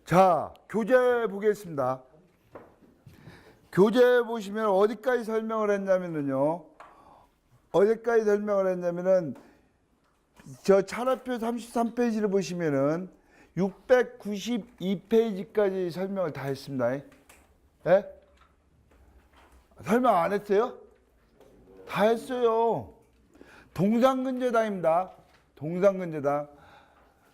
자, 교재 보겠습니다. 교재 보시면 어디까지 설명을 했냐면요. 어디까지 설명을 했냐면은 저 차례표 33페이지를 보시면은 692페이지까지 설명을 다 했습니다. 예? 설명 안 했어요? 다 했어요. 동산근저당입니다. 동산근저당.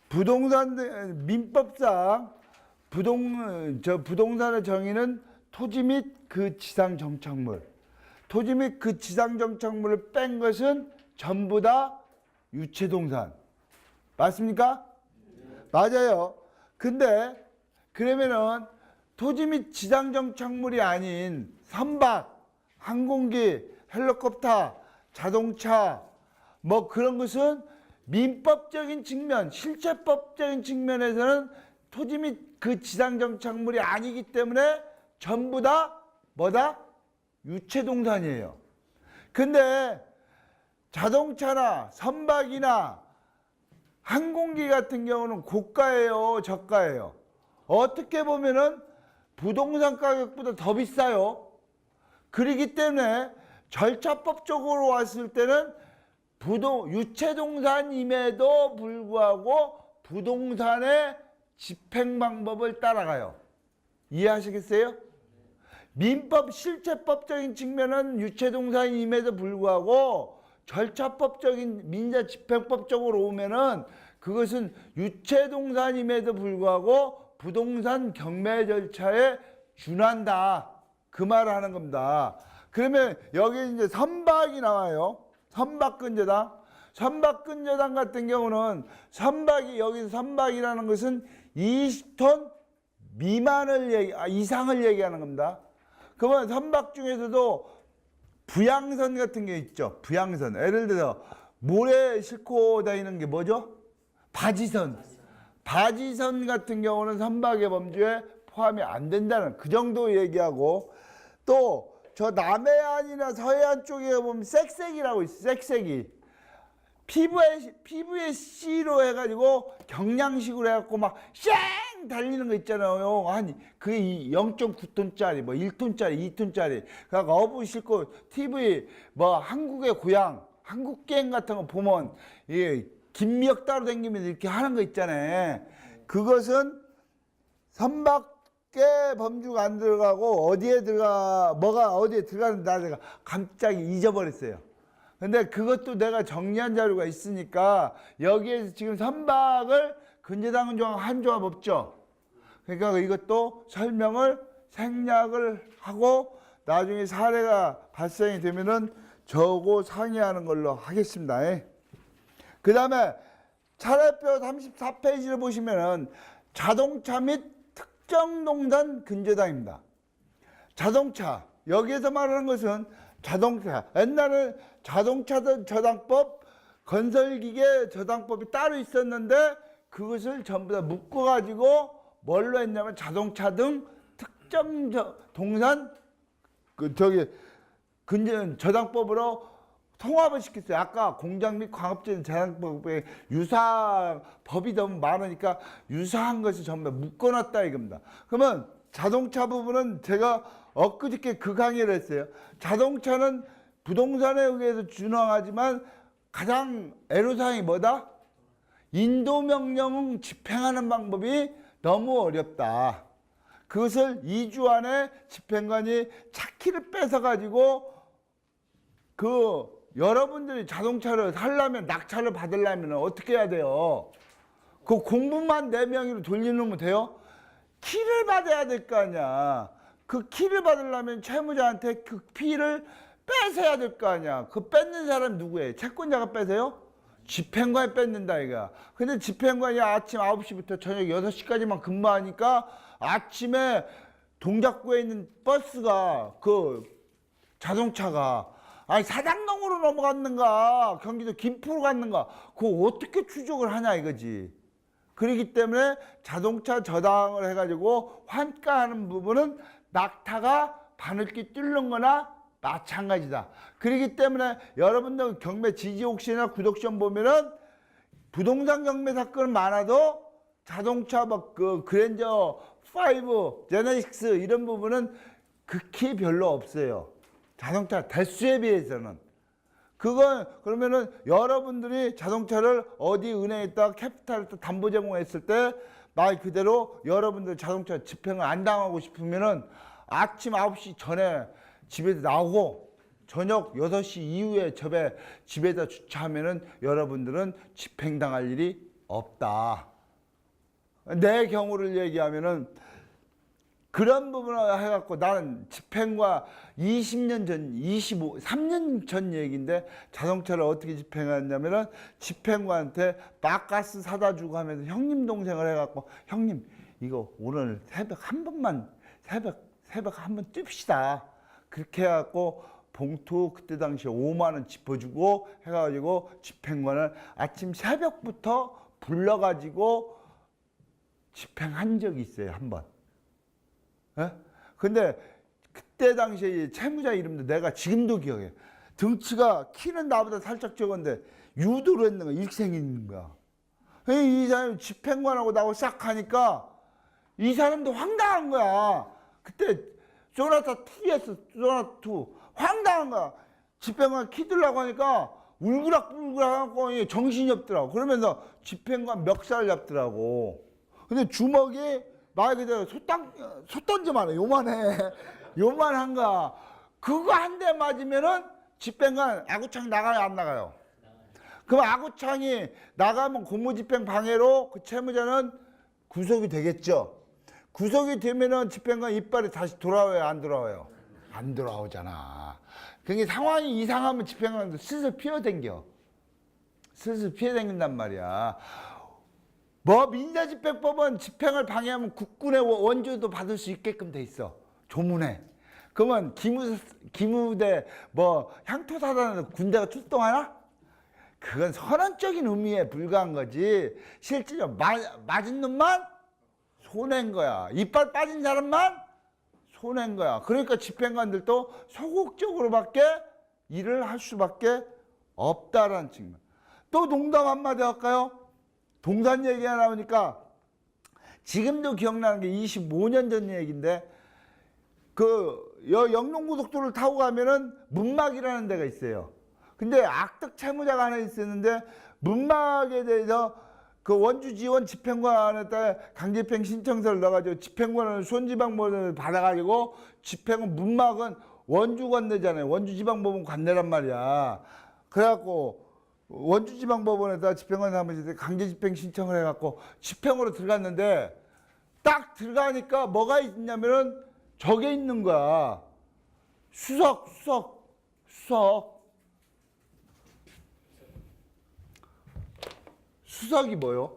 부동산 민법상 부동산의 정의는 토지 및 그 지상 정착물. 토지 및 그 지상 정착물을 뺀 것은 전부 다 유체동산. 맞습니까? 맞아요. 근데 그러면은 토지 및 지상 정착물이 아닌 선박, 항공기, 헬리콥터, 자동차 뭐 그런 것은 민법적인 측면, 실체법적인 측면에서는 토지 및 그 지상 정착물이 아니기 때문에 전부 다 뭐다? 유체동산이에요. 근데 자동차나 선박이나 항공기 같은 경우는 고가예요, 저가예요? 어떻게 보면은 부동산 가격보다 더 비싸요. 그렇기 때문에 절차법적으로 왔을 때는 유체동산임에도 불구하고 부동산의 집행 방법을 따라가요. 이해하시겠어요? 민법 실체법적인 측면은 유체동산임에도 불구하고 절차법적인 민사집행법적으로 오면은 그것은 유체동산임에도 불구하고 부동산 경매 절차에 준한다. 그 말을 하는 겁니다. 그러면 여기 이제 선박이 나와요. 선박근저당. 선박근저당 같은 경우는 여기서 선박이라는 것은 20톤 이상을 얘기하는 겁니다. 그러면 선박 중에서도 부양선 같은 게 있죠. 부양선. 예를 들어 모래 싣고 다니는 게 뭐죠? 바지선. 바지선 같은 경우는 선박의 범주에 포함이 안 된다는 그 정도 얘기하고, 또 저 남해안이나 서해안 쪽에 보면 쌕쌕이라고 있어요. 쌕쌕이. 피부에 C로 해가지고 경량식으로 해갖고 막 쌩 달리는 거 있잖아요. 그게 0.9톤짜리, 뭐 1톤짜리, 2톤짜리. 그러니까 어부 싣고 TV 뭐 한국의 고향, 한국갱 같은 거 보면 김미역 따로 다니면서 이렇게 하는 거 있잖아요. 그것은 선박의 범주가 안 들어가고 뭐가 어디에 들어가는지 내가 갑자기 잊어버렸어요. 근데 그것도 내가 정리한 자료가 있으니까 여기에서 지금 선박을 근저당은 한 조합 없죠. 그러니까 이것도 생략을 하고 나중에 사례가 발생이 되면은 저거 상의하는 걸로 하겠습니다. 그 다음에 차례표 34페이지를 보시면은 자동차 및 특정동산 근저당입니다. 자동차. 여기에서 말하는 것은 자동차. 옛날에 자동차 저당법, 건설기계 저당법이 따로 있었는데 그것을 전부 다 묶어가지고 뭘로 했냐면 자동차 등 특정 동산 저당법으로 통합을 시켰어요. 아까 공장 및 광업재 저당법에 유사한 법이 너무 많으니까 유사한 것을 전부 다 묶어놨다 이겁니다. 그러면 자동차 부분은 제가 엊그저께 그 강의를 했어요. 자동차는 부동산에 의해서 준항하지만 가장 애로사항이 뭐다? 인도명령 집행하는 방법이 너무 어렵다. 그것을 2주 안에 집행관이 차키를 뺏어가지고 여러분들이 자동차를 살려면, 낙찰을 받으려면 어떻게 해야 돼요? 그 공부만 4명으로 돌려놓으면 돼요? 키를 받아야 될 거 아니야. 그 키를 받으려면 채무자한테 그 피를 뺏어야 될 거 아니야. 그 뺏는 사람 누구예요? 채권자가 뺏어요? 집행관이 뺏는다 이거. 근데 집행관이 아침 9시부터 저녁 6시까지만 근무하니까 아침에 동작구에 있는 버스가 자동차가 사당동으로 넘어갔는가 경기도 김포로 갔는가 그거 어떻게 추적을 하냐 이거지. 그렇기 때문에 자동차 저당을 해가지고 환가하는 부분은 낙타가 바늘기 뚫는 거나 마찬가지다. 그렇기 때문에 여러분들 경매 지지 옥시나 구독 시험 보면은 부동산 경매 사건은 많아도 자동차 막 그 그랜저 5, 제네시스 이런 부분은 극히 별로 없어요. 자동차 대수에 비해서는. 그건 그러면은 여러분들이 자동차를 어디 은행에다 캐피탈에다 담보 제공했을 때 말 그대로 여러분들 자동차 집행을 안 당하고 싶으면은 아침 9시 전에 집에서 나오고 저녁 6시 이후에 집에다 주차하면은 여러분들은 집행당할 일이 없다. 내 경우를 얘기하면은 그런 부분을 해갖고 나는 집행과 20년 전, 3년 전 얘기인데 자동차를 어떻게 집행했냐면은 집행관한테 바가스 사다 주고 하면서 형님 동생을 해갖고 형님 이거 오늘 새벽 한 번 뜁시다. 그렇게 해갖고 봉투 그때 당시에 5만 원 짚어주고 해가지고 집행관을 아침 새벽부터 불러가지고 집행한 적이 있어요, 한 번. 예? 근데 그때 당시에 채무자 이름도 내가 지금도 기억해. 등치가 키는 나보다 살짝 적은데 유도를 했는 거야. 일생이 있는 거야. 이 사람이 집행관하고 나하고 싹 하니까 이 사람도 황당한 거야. 그때 소나타 2였어. 소나타 2. 황당한 거야. 집행관 키 들라고 하니까 울그락불그락하고 정신이 없더라고. 그러면서 집행관 멱살 잡더라고. 근데 주먹이 말 그대로 솥던지만 해. 요만한 거. 그거 한 대 맞으면은 집행관 아구창 나가요, 안 나가요? 그럼 아구창이 나가면 공무집행 방해로 그 채무자는 구속이 되겠죠. 구속이 되면은 집행관 이빨이 다시 돌아와요, 안 돌아와요? 안 돌아오잖아. 그게 상황이 이상하면 집행관도 슬슬 피어댕겨. 슬슬 피어댕긴단 말이야. 뭐 민사집행법은 집행을 방해하면 국군의 원조도 받을 수 있게끔 돼 있어. 조문에. 그러면 기무대 뭐 향토사단에서 군대가 출동하나? 그건 선언적인 의미에 불과한 거지. 실제로 맞은 놈만 손해인 거야. 이빨 빠진 사람만 손해인 거야. 그러니까 집행관들도 소극적으로밖에 일을 할 수밖에 없다라는 측면. 또 농담 한마디 할까요? 동산 얘기가 나오니까 지금도 기억나는 게 25년 전 얘기인데 영농고속도로를 타고 가면은 문막이라는 데가 있어요. 근데 악덕 채무자가 하나 있었는데 문막에 대해서 그 원주지원 집행관에다 강제집행 신청서를 넣어가지고 집행관을 수원지방법원을 받아가지고 집행은 문막은 원주 관내잖아요. 원주지방법원 관내란 말이야. 그래갖고 원주지방법원에다 집행관 사무실에 강제집행 신청을 해갖고 집행으로 들어갔는데 딱 들어가니까 뭐가 있냐면은 저게 있는 거야. 수석이 뭐요?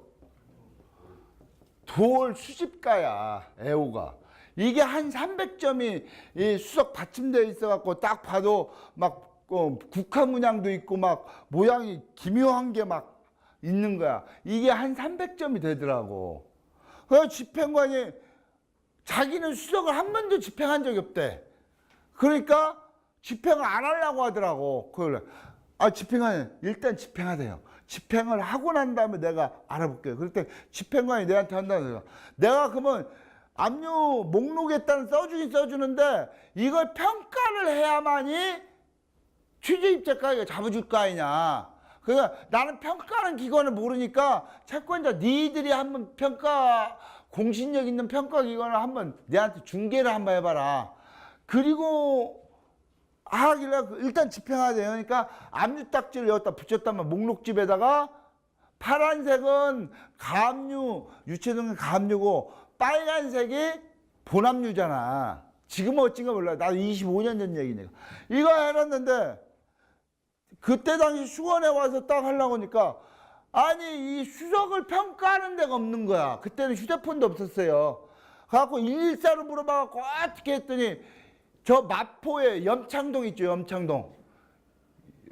도월 수집가야, 애호가. 이게 한 300점이 이 수석 받침되어 있어갖고 딱 봐도 막 국화 문양도 있고 막 모양이 기묘한 게 막 있는 거야. 이게 한 300점이 되더라고. 그래서 집행관이 자기는 수석을 한 번도 집행한 적이 없대. 그러니까 집행을 안 하려고 하더라고. 그걸 집행관이 일단 집행하대요. 집행을 하고 난 다음에 내가 알아볼게요. 그럴 때 집행관이 내한테 한다는 거야. 내가 그러면 압류 목록에다는 써주긴 써주는데 이걸 평가를 해야만이 취재입자까지가 잡아줄 거 아니냐. 그러니까 나는 평가하는 기관을 모르니까 채권자 니들이 한번 공신력 있는 평가 기관을 한번 내한테 중계를 한번 해봐라. 그리고 하길래 일단 집행하세요. 그러니까 압류딱지를 여기다 붙였다면 목록집에다가 파란색은 가압류, 유체등은 가압류고 빨간색이 본압류잖아. 지금은 어찐가 몰라. 나도 25년 전 얘기니까. 이거 해놨는데 그때 당시 수원에 와서 딱 하려고 하니까 아니 이 수석을 평가하는 데가 없는 거야. 그때는 휴대폰도 없었어요. 그래갖고 114로 물어봐갖고 어떻게 했더니 저 마포에 염창동 있죠. 염창동.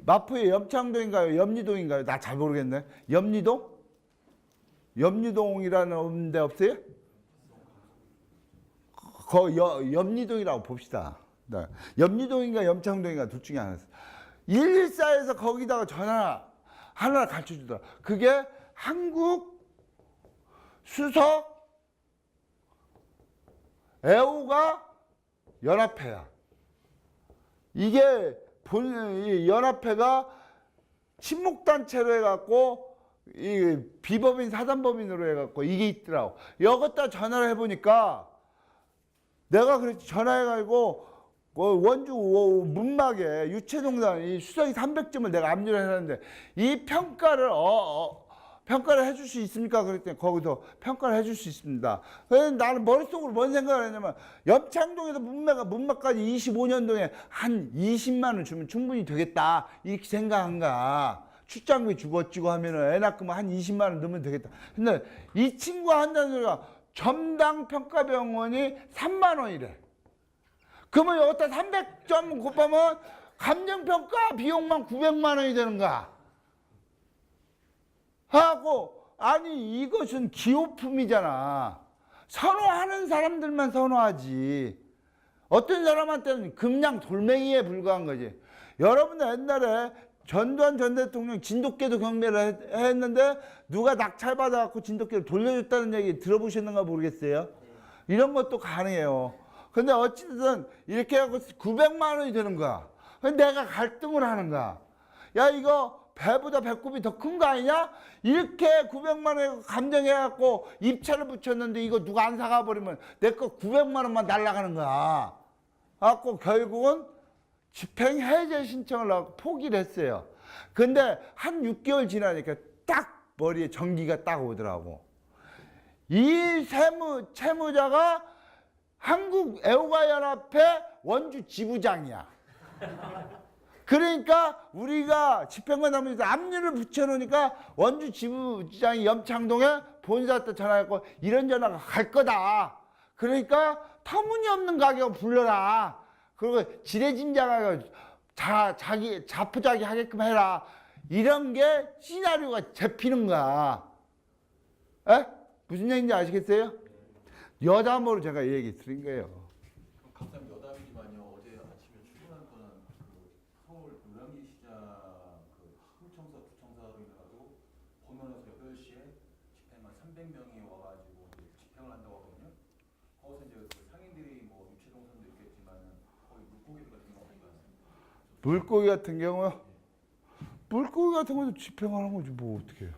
마포에 염창동인가요? 염리동인가요? 나 잘 모르겠네. 염리동? 염리동이라는 데 없어요? 염리동이라고 봅시다. 네. 염리동인가 염창동인가 둘 중에 하나였어요. 114에서 거기다가 전화 하나 가르쳐주더라. 그게 한국 수석, 애호가 연합회야. 이게 이 연합회가 친목단체로 해갖고 이 비법인 사단법인으로 해갖고 이게 있더라고. 여기다 전화를 해보니까 내가 그랬지. 전화해가지고 원주 문막에 유채동산 이 수석이 300점을 내가 압류를 해놨는데 이 평가를 평가를 해줄 수 있습니까? 그랬더니 거기서 평가를 해줄 수 있습니다. 그래서 나는 머릿속으로 뭔 생각을 했냐면 염창동에서 문막까지 25년도에 한 20만 원 주면 충분히 되겠다 이렇게 생각한 거야. 출장비 주고 어찌고 하면은 애 낳으면 한 20만 원 넣으면 되겠다. 근데 이 친구가 한다는 소리가 점당 평가병원이 3만 원이래. 그러면 여기다 300점 곱하면 감정평가 비용만 900만 원이 되는 거야. 하고 아니 이것은 기호품이잖아. 선호하는 사람들만 선호하지. 어떤 사람한테는 그냥 돌멩이에 불과한 거지. 여러분들 옛날에 전두환 전 대통령 진돗개도 경매를 했는데 누가 낙찰받아갖고 진돗개를 돌려줬다는 얘기 들어보셨는가 모르겠어요. 이런 것도 가능해요. 근데 어찌됐든 이렇게 해갖고 900만 원이 되는 거야. 근데 내가 갈등을 하는 거야. 야 이거 배보다 배꼽이 더 큰 거 아니냐? 이렇게 900만 원 감정해갖고 입찰을 붙였는데 이거 누가 안 사가 버리면 내 거 900만 원만 날아가는 거야. 그래갖고 결국은 집행 해제 신청을 하고 포기를 했어요. 근데 한 6개월 지나니까 딱 머리에 전기가 딱 오더라고. 이 채무자가 한국애호가연합회 원주 지부장이야. 그러니까 우리가 집행관하면서 압류를 붙여놓으니까 원주 지부장이 염창동에 본사한테 전화했고 이런 전화가 갈 거다. 그러니까 터무니없는 가격 불러라. 그리고 지레짐작하고 자기 자포자기 하게끔 해라. 이런 게 시나리오가 잡히는 거야. 에? 무슨 얘기인지 아시겠어요? 여담으로 제가 이 얘기 드린 거예요. 감사합니다. 여담이지만요. 어제 아침에 출근한 거는 서울 노량진시장 시청사 구청사로 인해가지고 범면에서 8시에 집행관 300명이 와가지고 집행을 한다고 하거든요. 거기서 이제 그 상인들이 뭐 유채동산도 있겠지만 거기 물고기 같은 경우 어떤가요? 물고기 같은 경우요? 물고기 같은 것도 집행하는 거지 뭐 어떻게 해요.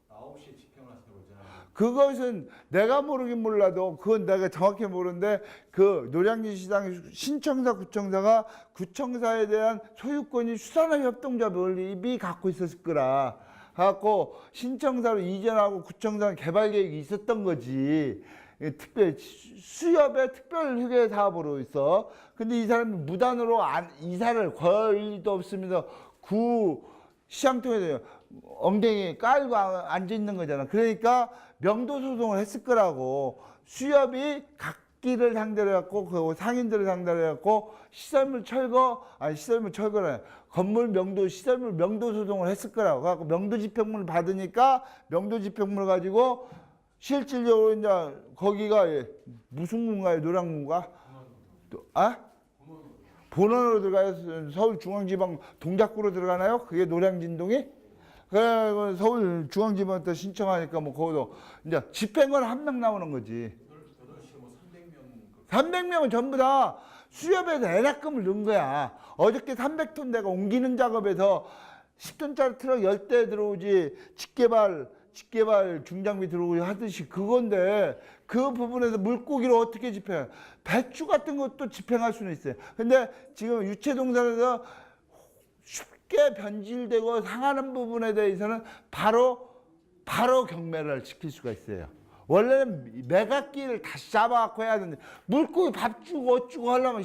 9시에 집행을 하신다고 했잖아요. 그것은 내가 모르긴 몰라도 그건 내가 정확히 모르는데 그 노량진시장 신청사 구청사가 구청사에 대한 소유권이 수산업협동조합 원리비 갖고 있었을 거라 갖고 신청사로 이전하고 구청사 개발 계획이 있었던 거지. 특별 수협의 특별 휴게 사업으로 있어. 근데 이 사람이 무단으로 이사를 권리도 없으면서 구 시장통에서 엉덩이에 깔고 앉아 있는 거잖아. 그러니까 명도 소송을 했을 거라고. 수협이 각기를 상대로 해갖고 그 상인들을 상대로 해갖고 시설물 철거래. 건물 명도 시설물 명도 소송을 했을 거라고. 그래갖고 명도 집행문을 받으니까 명도 집행문을 가지고 실질적으로 이제 거기가 무슨 군가요? 노량군가? 아? 본원으로 들어가요. 서울중앙지방 동작구로 들어가나요? 그게 노량진동이? 그래 서울중앙지방한테 신청하니까 뭐 거기도 이제 집행관 한 명 나오는 거지. 8시에 뭐 300명 300명은 전부 다 수협에서 애납금을 넣은 거야. 어저께 300톤 내가 옮기는 작업에서 10톤짜리 트럭 10대 들어오지 직개발 중장비 들어오고 하듯이 그건데 그 부분에서 물고기를 어떻게 집행해? 배추 같은 것도 집행할 수는 있어요. 근데 지금 유채동산에서 쉽게 변질되고 상하는 부분에 대해서는 바로 경매를 시킬 수가 있어요. 원래는 매각기를 다시 잡아갖고 해야 되는데 물고기 밥 주고 어쩌고 하려면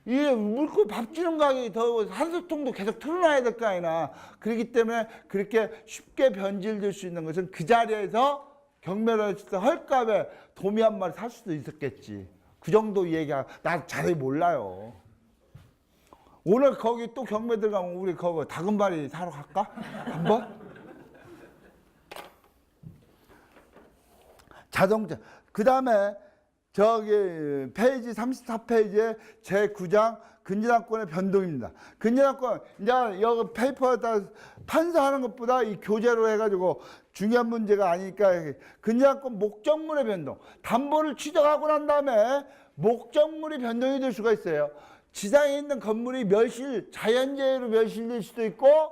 이 물고기 밥 주는 가격이 더 한소통도 계속 틀어놔야 될 거 아니나. 그렇기 때문에 그렇게 쉽게 변질될 수 있는 것은 그 자리에서 경매를 했을 때 헐값에 도미 한 마리 살 수도 있었겠지. 그 정도 얘기가 나 자세히 몰라요. 오늘 거기 또 경매 들어가면 우리 거기 다금바리 사러 갈까? 한번? 자동차. 그 다음에 저기 페이지 34페이지에 제9장 근저당권의 변동입니다. 근저당권 이제 여기 페이퍼에다 판사하는 것보다 이 교재로 해가지고 중요한 문제가 아니니까 근저당권 목적물의 변동. 담보를 취득하고 난 다음에 목적물이 변동이 될 수가 있어요. 지상에 있는 건물이 자연재해로 멸실될 수도 있고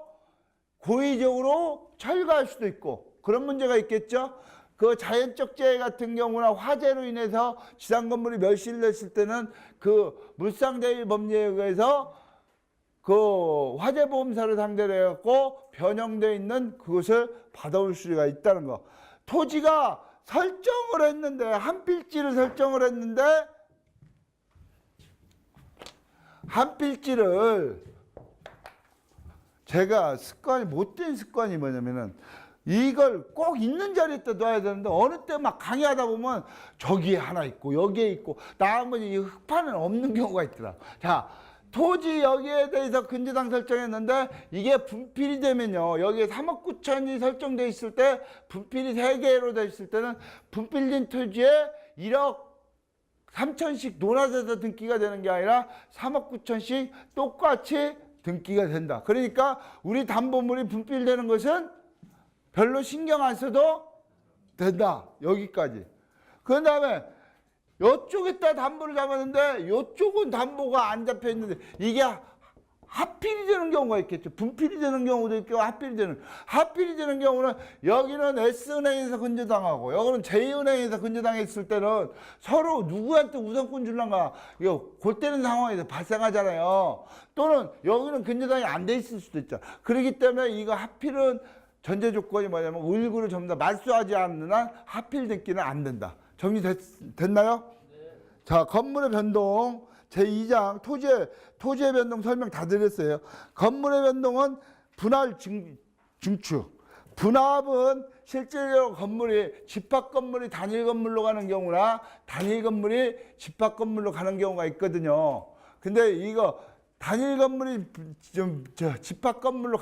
고의적으로 철거할 수도 있고 그런 문제가 있겠죠. 그 자연적 재해 같은 경우나 화재로 인해서 지상 건물이 멸실됐을 때는 그 물상대위법령에 의해서 그 화재보험사를 상대로 해갖고 변형되어 있는 그것을 받아올 수가 있다는 거. 토지가 설정을 했는데 한 필지를 설정을 했는데 한 필지를 제가 못된 습관이 뭐냐면은 이걸 꼭 있는 자리에 둬야 되는데 어느 때 막 강의하다 보면 저기에 하나 있고 여기에 있고 나머지 이 흙판은 없는 경우가 있더라. 자, 토지 여기에 대해서 근저당 설정했는데 이게 분필이 되면요. 여기에 3억 9천이 설정돼 있을 때 분필이 3개로 돼 있을 때는 분필된 토지에 1억 3천씩 논하셔서 등기가 되는 게 아니라 3억 9천씩 똑같이 등기가 된다. 그러니까 우리 담보물이 분필되는 것은 별로 신경 안 써도 된다. 여기까지. 그 다음에 이쪽에다 담보를 잡았는데 이쪽은 담보가 안 잡혀 있는데 이게 하필이 되는 경우가 있겠죠. 분필이 되는 경우도 있고 하필이 되는 경우는 여기는 S은행에서 근저당하고 여기는 J은행에서 근저당했을 때는 서로 누구한테 우선권 줄란가 이거 골때리는 상황에서 발생하잖아요. 또는 여기는 근저당이 안 돼 있을 수도 있죠. 그렇기 때문에 이거 하필은 전제 조건이 뭐냐면 을구를 전부 다 말소하지 않는 한 하필 등기는 안 된다. 정리됐나요? 네. 자, 건물의 변동 제2장 토지의 변동 설명 다 드렸어요. 건물의 변동은 분할 증축. 분합은 실제로 건물이 집합 건물이 단일 건물로 가는 경우나 단일 건물이 집합 건물로 가는 경우가 있거든요. 근데 이거 단일 건물이 집합 건물로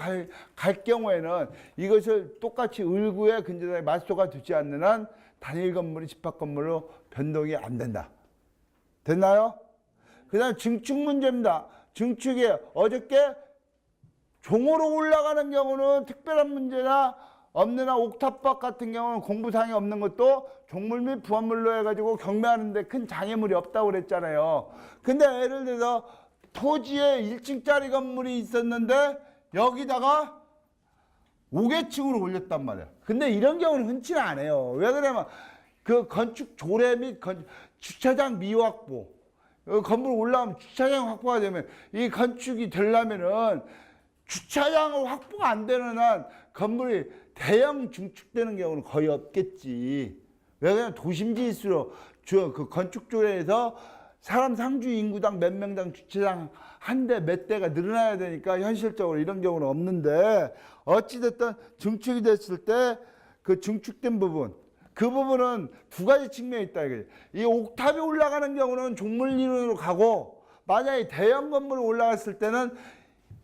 갈 경우에는 이것을 똑같이 을구에 근저당에 맞소가 되지 않는 한 단일 건물이 집합 건물로 변동이 안 된다. 됐나요? 그 다음 증축 문제입니다. 증축이 어저께 종으로 올라가는 경우는 특별한 문제나 없는 한 옥탑박 같은 경우는 공부사항이 없는 것도 종물 및 부합물로 해가지고 경매하는데 큰 장애물이 없다고 그랬잖아요. 근데 예를 들어서 토지에 1층짜리 건물이 있었는데 여기다가 5계층으로 올렸단 말이야. 근데 이런 경우는 흔치는 않아요. 왜 그러냐면 그 건축 조례 및 주차장 미확보 건물 올라오면 주차장 확보가 되면 이 건축이 되려면은 주차장을 확보가 안 되는 한 건물이 대형 증축되는 경우는 거의 없겠지. 왜 그러냐면 도심지일수록 그 건축 조례에서 사람 상주 인구당 몇 명당 주차장 한 대 몇 대가 늘어나야 되니까 현실적으로 이런 경우는 없는데 어찌됐든 증축이 됐을 때 그 증축된 부분 그 부분은 두 가지 측면이 있다. 이 옥탑이 올라가는 경우는 종물이론으로 가고 만약에 대형 건물이 올라갔을 때는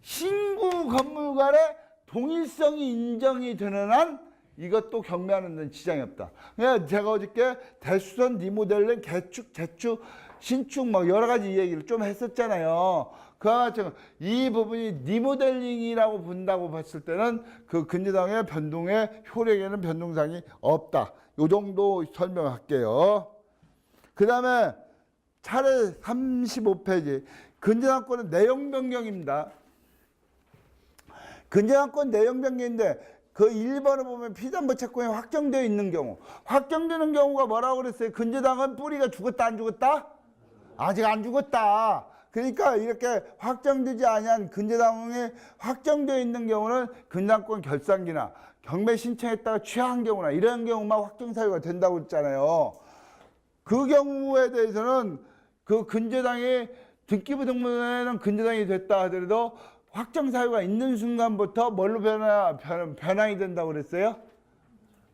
신구 건물 간의 동일성이 인정이 되는 한 이것도 경매하는 데는 지장이 없다. 그러니까 제가 어저께 대수선 리모델링 개축 재축 신축 막 여러 가지 얘기를 좀 했었잖아요. 그와 같이 이 부분이 리모델링이라고 본다고 봤을 때는 그 근저당의 변동의 효력에는 변동사항이 없다. 요 정도 설명할게요. 그 다음에 차례 35페이지 근저당권은 내용 변경입니다. 근저당권 내용 변경인데 그 1번을 보면 피담보 채권이 확정되어 있는 경우 확정되는 경우가 뭐라고 그랬어요? 근저당은 뿌리가 죽었다 안 죽었다? 아직 안 죽었다. 그러니까 이렇게 확정되지 아니한 근저당이 확정되어 있는 경우는 근저당권 결산기나 경매 신청했다가 취하한 경우나 이런 경우만 확정 사유가 된다고 했잖아요. 그 경우에 대해서는 그 근저당이 등기부등본에는 근저당이 됐다 하더라도 확정 사유가 있는 순간부터 뭘로 변환이 된다고 그랬어요?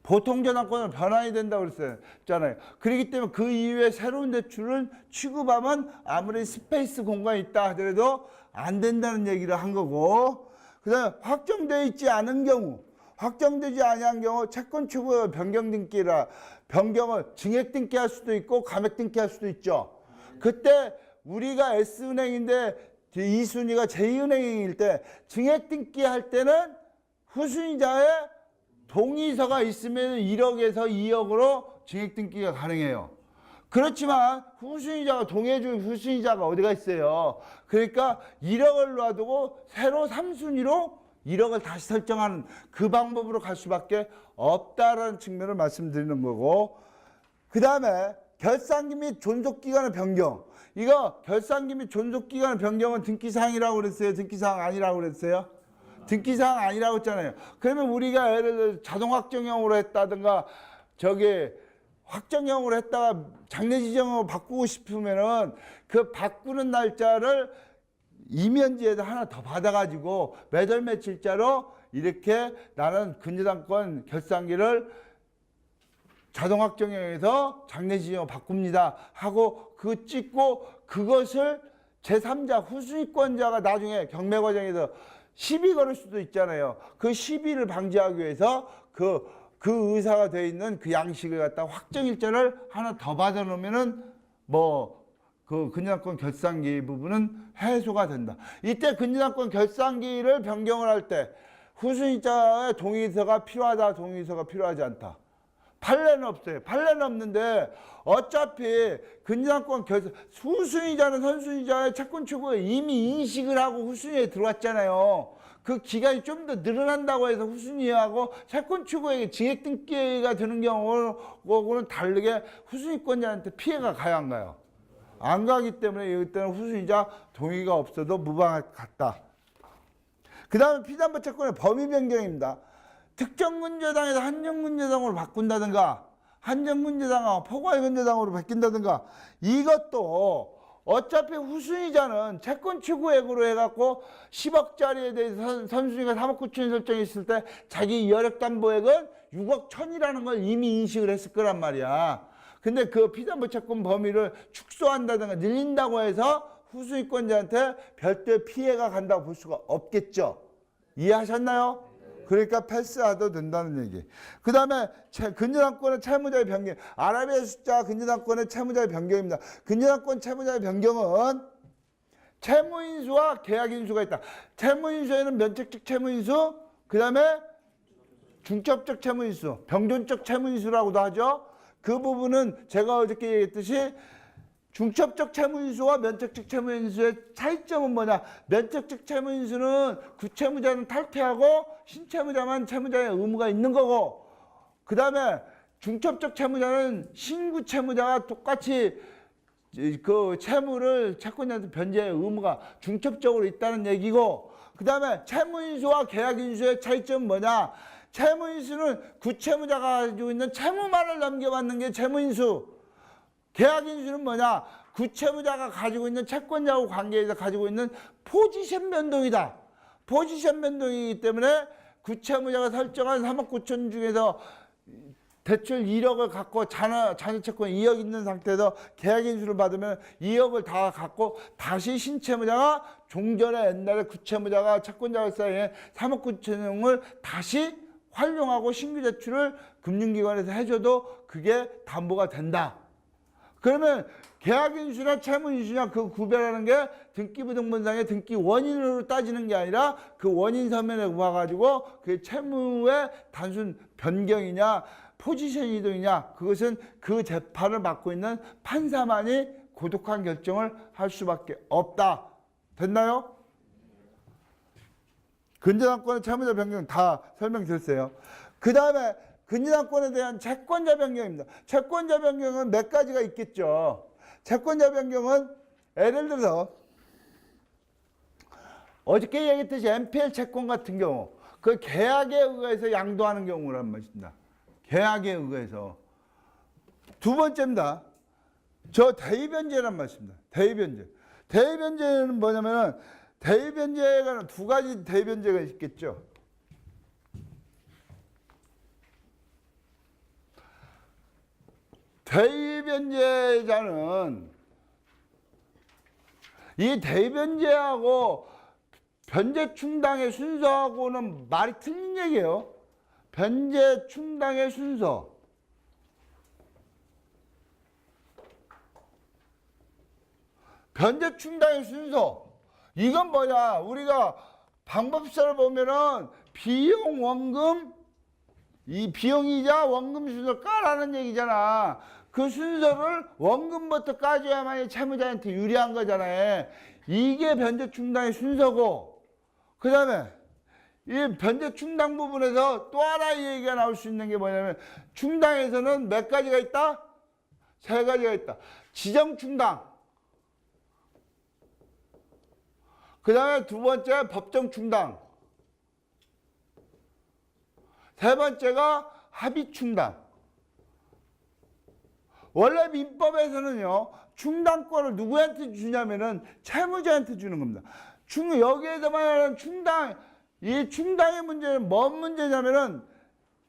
보통 저당권은 변환이 된다고 그랬잖아요. 그렇기 때문에 그 이후에 새로운 대출을 취급하면 아무리 스페이스 공간이 있다 하더라도 안 된다는 얘기를 한 거고, 그 다음에 확정되어 있지 않은 경우, 확정되지 아니한 경우 채권 취급 변경 등기라 변경을 증액 등기할 수도 있고 감액 등기할 수도 있죠. 그때 우리가 S은행인데 2순위가 제2은행일 때 증액 등기 할 때는 후순위자의 동의서가 있으면 1억에서 2억으로 증액 등기가 가능해요. 그렇지만 후순위자가 동의해준 후순위자가 어디가 있어요. 그러니까 1억을 놔두고 새로 3순위로 1억을 다시 설정하는 그 방법으로 갈 수밖에 없다라는 측면을 말씀드리는 거고, 그 다음에 결산기 및 존속기간의 변경. 이거 결산기 및 존속기간의 변경은 등기사항이라고 그랬어요? 등기사항 아니라고 그랬어요? 등기사항 아니라고 했잖아요. 그러면 우리가 예를 들어 자동 확정형으로 했다든가 확정형으로 했다가 장래 지정으로 바꾸고 싶으면은 그 바꾸는 날짜를 이면지에다 하나 더 받아가지고 매달 며칠자로 이렇게 나는 근저당권 결산기를 자동 확정형에서 장래 지정으로 바꿉니다 하고 그거 찍고 그것을 제3자 후순위권자가 나중에 경매 과정에서 시비 걸을 수도 있잖아요. 그 시비를 방지하기 위해서 그 의사가 되어 있는 그 양식을 갖다 확정일자를 하나 더 받아 놓으면은 그 근저당권 결산기 부분은 해소가 된다. 이때 근저당권 결산기를 변경을 할 때 후순위자의 동의서가 필요하다, 동의서가 필요하지 않다. 판례는 없어요. 판례는 없는데 어차피 근저당권 후순위자는 선순위자의 채권 추구에 이미 인식을 하고 후순위에 들어왔잖아요. 그 기간이 좀 더 늘어난다고 해서 후순위하고 채권 추구에게 증액 등기가 드는 경우는 다르게 후순위권자한테 피해가 가야 안 가요. 안 가기 때문에 이때는 후순위자 동의가 없어도 무방할 것 같다. 그 다음에 피담보 채권의 범위 변경입니다. 특정 근저당에서 한정 근저당으로 바꾼다든가 한정 근저당하고 포괄 근저당으로 바뀐다든가 이것도 어차피 후순위자는 채권 추구액으로 해갖고 10억짜리에 대해서 선순위가 3억 9천이 설정했을 때 자기 여력담보액은 6억 1천이라는 걸 이미 인식을 했을 거란 말이야. 근데 그 피담보 채권 범위를 축소한다든가 늘린다고 해서 후순위권자한테 별도의 피해가 간다고 볼 수가 없겠죠. 이해하셨나요? 그러니까 패스하도 된다는 얘기. 그 다음에 근저당권의 채무자의 변경. 아라비아 숫자 근저당권의 채무자의 변경입니다. 근저당권 채무자의 변경은 채무인수와 계약인수가 있다. 채무인수에는 면책적 채무인수, 그 다음에 중첩적 채무인수, 병존적 채무인수라고도 하죠. 그 부분은 제가 어저께 얘기했듯이 중첩적 채무인수와 면책적 채무인수의 차이점은 뭐냐? 면책적 채무인수는 구채무자는 탈퇴하고 신채무자만 채무자의 의무가 있는 거고, 그 다음에 중첩적 채무자는 신구 채무자가 똑같이 그 채무를 채권자한테 변제의 의무가 중첩적으로 있다는 얘기고, 그 다음에 채무인수와 계약인수의 차이점은 뭐냐? 채무인수는 구채무자가 가지고 있는 채무만을 넘겨받는 게 채무인수. 계약인수는 뭐냐? 구채무자가 가지고 있는 채권자하고 관계에서 가지고 있는 포지션 변동이다. 포지션 변동이기 때문에 구채무자가 설정한 3억 9천 중에서 대출 1억을 갖고 자녀채권 2억 있는 상태에서 계약인수를 받으면 2억을 다 갖고 다시 신채무자가 종전에 옛날에 구채무자가 채권자가 사이에 3억 9천을 다시 활용하고 신규 대출을 금융기관에서 해줘도 그게 담보가 된다. 그러면 계약인수나 채무인수냐 그 구별하는 게 등기부등본상의 등기 원인으로 따지는 게 아니라 그 원인 서면에 봐가지고 그 채무의 단순 변경이냐 포지션 이동이냐 그것은 그 재판을 맡고 있는 판사만이 고독한 결정을 할 수밖에 없다. 됐나요? 근저당권의 채무자 변경 다 설명드렸어요. 그 다음에 근저당권에 대한 채권자 변경입니다. 채권자 변경은 몇 가지가 있겠죠. 채권자 변경은 예를 들어서 어저께 얘기했듯이 NPL 채권 같은 경우 그 계약에 의해서 양도하는 경우란 말입니다. 계약에 의해서. 두 번째입니다. 저 대위변제란 말입니다. 대위변제. 대위변제는 뭐냐면은 대위변제가 두 가지 대위변제가 있겠죠. 대위변제자는 이 대위변제하고 변제 충당의 순서하고는 말이 틀린 얘기예요. 변제 충당의 순서. 변제 충당의 순서. 이건 뭐냐? 우리가 방법서를 보면은 비용, 원금, 이 비용이자 원금 순서 까라는 얘기잖아. 그 순서를 원금부터 까줘야만이 채무자한테 유리한 거잖아요. 이게 변제 충당의 순서고, 그 다음에 이 변제 충당 부분에서 또 하나의 얘기가 나올 수 있는 게 뭐냐면, 충당에서는 몇 가지가 있다? 세 가지가 있다. 지정 충당, 그 다음에 두 번째 법정 충당, 세 번째가 합의 충당. 원래 민법에서는요, 충당권을 누구한테 주냐면은 채무자한테 주는 겁니다. 여기에서 말하는 충당, 이 충당의 문제는 뭔 문제냐면은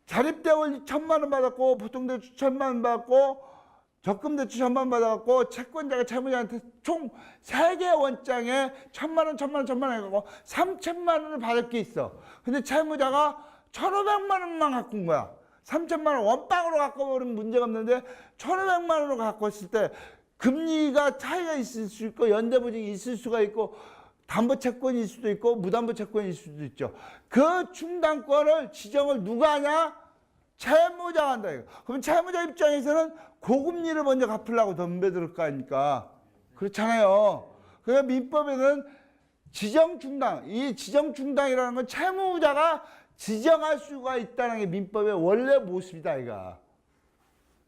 자립대월 1,000만 원 받았고, 보통대출 1,000만 원 받았고, 적금대출 1,000만 원 받았고, 채권자가 채무자한테 총 3개 원장에 1,000만 원, 1,000만 원, 1,000만 원 해갖고 3,000만 원을 받을 게 있어. 근데 채무자가 1,500만 원만 갖고 온 거야. 3,000만 원 원빵으로 갖고 오면 문제가 없는데 1,500만 원으로 갖고 왔을 때 금리가 차이가 있을 수 있고, 연대보증이 있을 수가 있고, 담보채권일 수도 있고, 무담보채권일 수도 있죠. 그 충당권을 지정을 누가 하냐? 채무자가 한다 이거. 그럼 채무자 입장에서는 고금리를 먼저 갚으려고 덤벼들 거 아닙니까? 그렇잖아요. 그래서 민법에는 지정충당, 이 지정충당이라는 건 채무자가 지정할 수가 있다는 게 민법의 원래 모습이다 이거.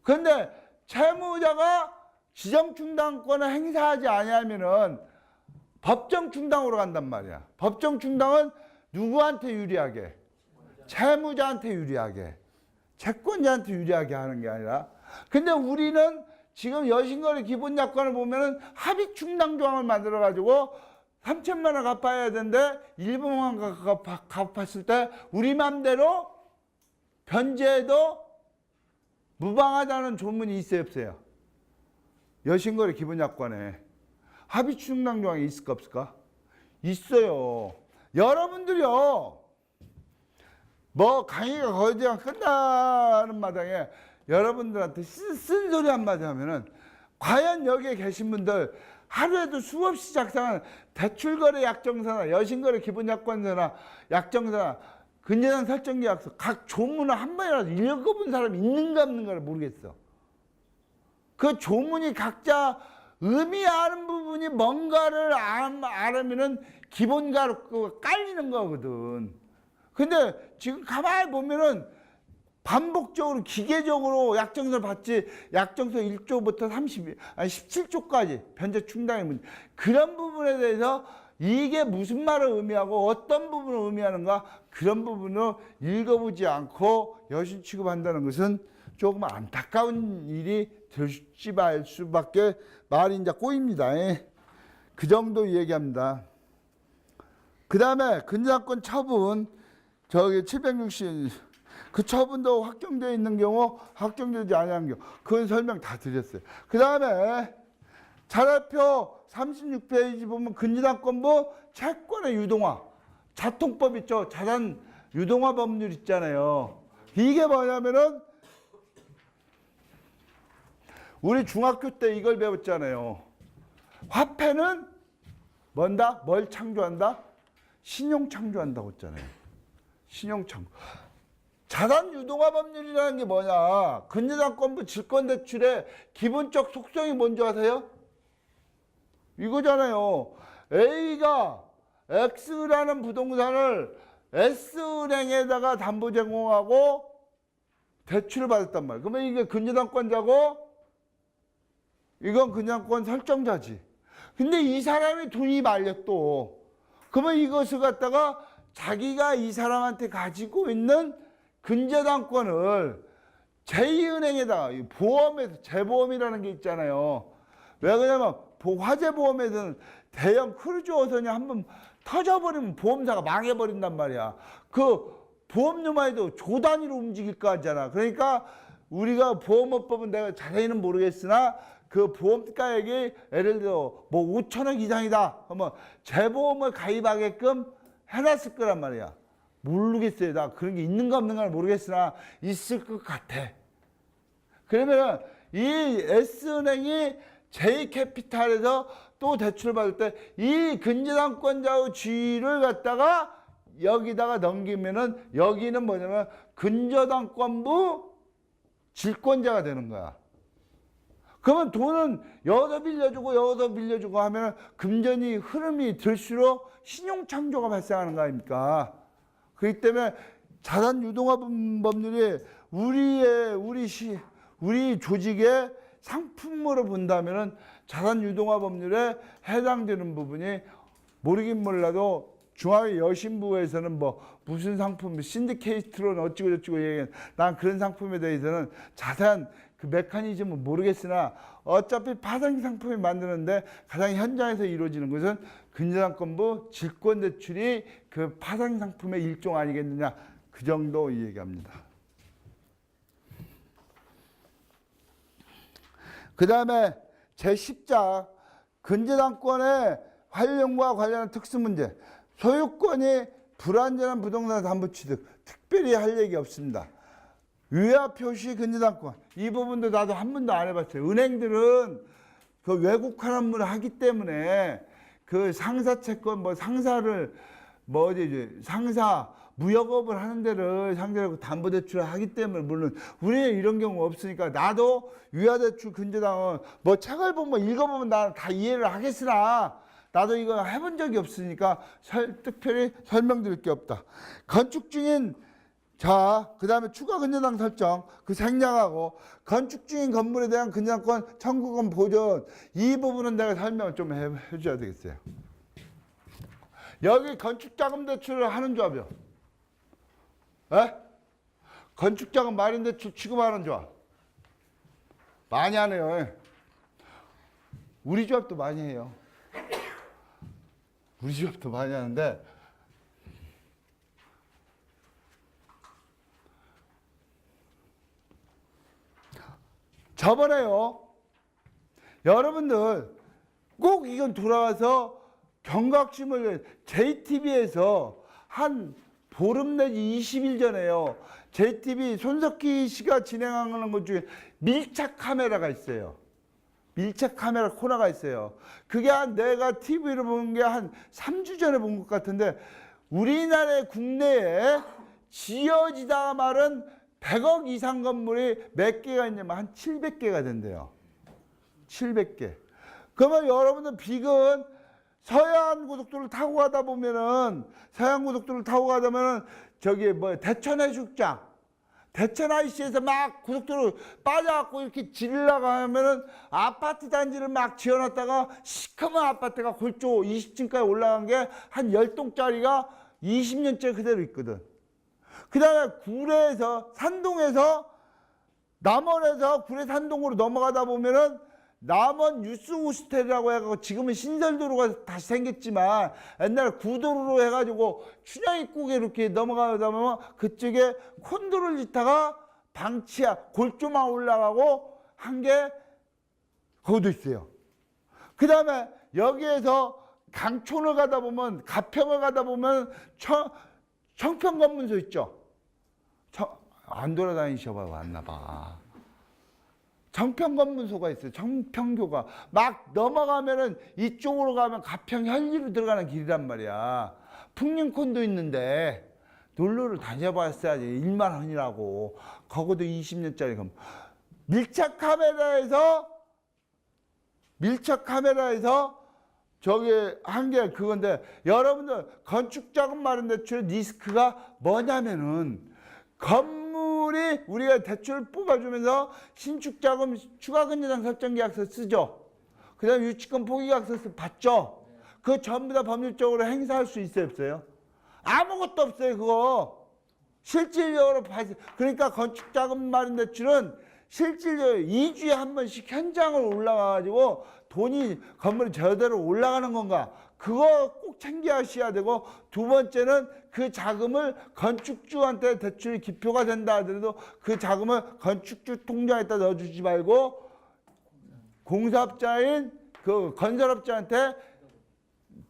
그런데 채무자가 지정충당권을 행사하지 아니하면은 법정충당으로 간단 말이야. 법정충당은 누구한테 유리하게? 채무자한테 유리하게. 채권자한테 유리하게 하는 게 아니라. 근데 우리는 지금 여신거래 기본약관을 보면은 합의충당 조항을 만들어가지고 3,000만 원 갚아야 되는데 일부만 갚았을 때 우리 맘대로 변제해도 무방하다는 조문이 있어요, 없어요? 여신거래 기본약관에 합의충당 조항이 있을까 없을까? 있어요. 여러분들이요, 뭐 강의가 거의 끝나는 마당에 여러분들한테 쓴소리 한마디 하면은, 과연 여기에 계신 분들 하루에도 수없이 작성한 대출거래 약정서나 여신거래 기본약관서나 약정서나 근저당 설정계약서 각 조문을 한 번이라도 읽어본 사람이 있는가 없는가를 모르겠어. 그 조문이 각자 의미하는 부분이 뭔가를 알으면은 기본가로 깔리는 거거든. 근데 지금 가만히 보면은 반복적으로 기계적으로 약정서를 받지, 약정서 1조부터 17조까지 변제 충당의 문제, 그런 부분에 대해서 이게 무슨 말을 의미하고 어떤 부분을 의미하는가, 그런 부분을 읽어보지 않고 여신 취급한다는 것은 조금 안타까운 일이 될지 말 수밖에 말이 이제 꼬입니다. 그 정도 얘기합니다. 그 다음에 근저당권 처분, 저기 760, 그 처분도 확정되어 있는 경우, 확정되지 않은 경우, 그건 설명 다 드렸어요. 그 다음에 자료표 36페이지 보면 근저당권부 채권의 유동화, 자통법 있죠. 자산 유동화 법률 있잖아요. 이게 뭐냐면은 우리 중학교 때 이걸 배웠잖아요. 화폐는 뭔다? 뭘 창조한다? 신용 창조한다고 했잖아요. 신용 창조. 자산 유동화 법률이라는 게 뭐냐? 근저당권부 질권대출의 기본적 속성이 뭔지 아세요? 이거잖아요. A가 X라는 부동산을 S은행에다가 담보 제공하고 대출을 받았단 말이에요. 그러면 이게 근저당권자고 이건 근저당권 설정자지. 근데 이 사람이 돈이 말려 또. 그러면 이것을 갖다가 자기가 이 사람한테 가지고 있는 근저당권을 제2은행에다가 보험에서 재보험이라는 게 있잖아요. 왜 그러냐면 화재보험에서는 대형 크루즈 어선이 한번 터져버리면 보험사가 망해버린단 말이야. 그 보험료만 해도 조 단위로 움직일 거 같잖아. 그러니까 우리가 보험업법은 내가 자세히는 모르겠으나 그 보험가액이 예를 들어 뭐 5천억 이상이다 그러면 재보험을 가입하게끔 해놨을 거란 말이야. 모르겠어요. 나 그런 게 있는가 없는가는 모르겠으나 있을 것 같아. 그러면 이 S은행이 J캐피탈에서 또 대출을 받을 때 이 근저당권자의 지위를 갖다가 여기다가 넘기면은 여기는 뭐냐면 근저당권부 질권자가 되는 거야. 그러면 돈은 여기서 빌려주고 하면은 금전이 흐름이 들수록 신용창조가 발생하는 거 아닙니까? 그렇기 때문에 자산 유동화 법률이 우리 조직의 상품으로 본다면은 자산 유동화 법률에 해당되는 부분이 모르긴 몰라도 중앙의 여신부에서는 뭐 무슨 상품, 신디케이트로는 어찌고 저찌고 얘기해. 난 그런 상품에 대해서는 자세한 그 메커니즘은 모르겠으나 어차피 파생 상품을 만드는데 가장 현장에서 이루어지는 것은 근저당권부 질권대출이 그 파생 상품의 일종 아니겠느냐. 그 정도 얘기합니다. 그 다음에 제10장 근저당권의 활용과 관련한 특수문제. 소유권이 불완전한 부동산 담보 취득. 특별히 할 얘기 없습니다. 위화 표시 근저당권. 이 부분도 나도 한 번도 안 해봤어요. 은행들은 그 외국 환원물을 하기 때문에 그 상사 채권 뭐 상사를 뭐 어디지 상사 무역업을 하는 데를 상대로 담보대출을 하기 때문에 물론 우리는 이런 경우 없으니까 나도 위화대출 근저당은 뭐 책을 보면 읽어보면 나 다 이해를 하겠으나 나도 이거 해본 적이 없으니까 특별히 설명드릴 게 없다. 건축 중인 자, 그 다음에 추가 근저당 설정, 그 생략하고 건축 중인 건물에 대한 근저당권 청구권 보존 이 부분은 내가 설명을 좀 해줘야 되겠어요. 여기 건축자금 대출을 하는 조합이요. 에? 건축자금 마련대출 취급하는 조합. 많이 하네요. 우리 조합도 많이 해요. 우리 조합도 많이 하는데 저번에요. 여러분들 꼭 이건 돌아와서 경각심을 JTB에서 한 보름 내지 20일 전에요. JTB 손석희 씨가 진행하는 것 중에 밀착 카메라가 있어요. 밀착 카메라 코너가 있어요. 그게 내가 TV로 본 게 한 3주 전에 본 것 같은데 우리나라의 국내에 지어지다 말은 100억 이상 건물이 몇 개가 있냐면 한 700개가 된대요. 700개. 그러면 여러분들 비근 서해안고속도로를 타고 가다 보면은 저기 뭐 대천해수욕장 대천 IC에서 막 고속도로 빠져갖고 이렇게 지르려고 하면은 아파트 단지를 막 지어놨다가 시커먼 아파트가 골조 20층까지 올라간 게 한 10동짜리가 20년째 그대로 있거든. 그 다음에 구례에서 산동에서 남원에서 구례 산동으로 넘어가다 보면은 남원 유스 호스텔이라고 해가지고 지금은 신설도로가 다시 생겼지만 옛날에 구도로로 해가지고 춘향입구에 이렇게 넘어가다 보면 그쪽에 콘도를 짓다가 방치야 골조만 올라가고 한 게 거기도 있어요. 그 다음에 여기에서 강촌을 가다 보면 가평을 가다 보면 청평검문소 있죠. 안 돌아다니셔봐 왔나봐. 청평검문소가 있어요. 청평교가 막 넘어가면은 이쪽으로 가면 가평 현리로 들어가는 길이란 말이야. 풍림콘도 있는데 놀러를 다녀봤어야지. 1만 원이라고. 거기도 20년짜리 건물. 밀착 카메라에서 저기 한 게 그건데 여러분들 건축자금 마련대출의 리스크가 뭐냐면은 건물이 우리가 대출을 뽑아주면서 신축자금 추가근저당 설정계약서 쓰죠. 그 다음에 유치권 포기계약서 받죠. 그거 전부 다 법률적으로 행사할 수 있어요 없어요? 아무것도 없어요 그거. 실질적으로 그러니까 건축자금 마련대출은 실질적으로 2주에 한 번씩 현장으로 올라가가지고 돈이 건물이 제대로 올라가는 건가 그거 꼭 챙겨하셔야 되고 두 번째는 그 자금을 건축주한테 대출이 기표가 된다 하더라도 그 자금을 건축주 통장에다 넣어주지 말고 공사업자인 그 건설업자한테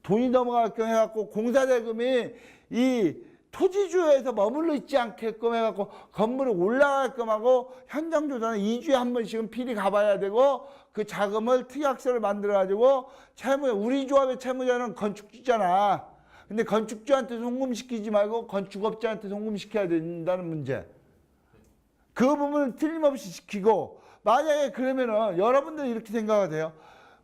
돈이 넘어가게끔 해갖고 공사대금이 이 토지주에서 머물러 있지 않게끔 해갖고 건물이 올라가게끔 하고 현장 조사는 2주에 한 번씩은 필히 가봐야 되고 그 자금을 특약서를 만들어가지고 우리 조합의 채무자는 건축주잖아. 근데 건축주한테 송금시키지 말고 건축업자한테 송금시켜야 된다는 문제. 그 부분은 틀림없이 지키고 만약에 그러면은 여러분들 이렇게 생각하세요.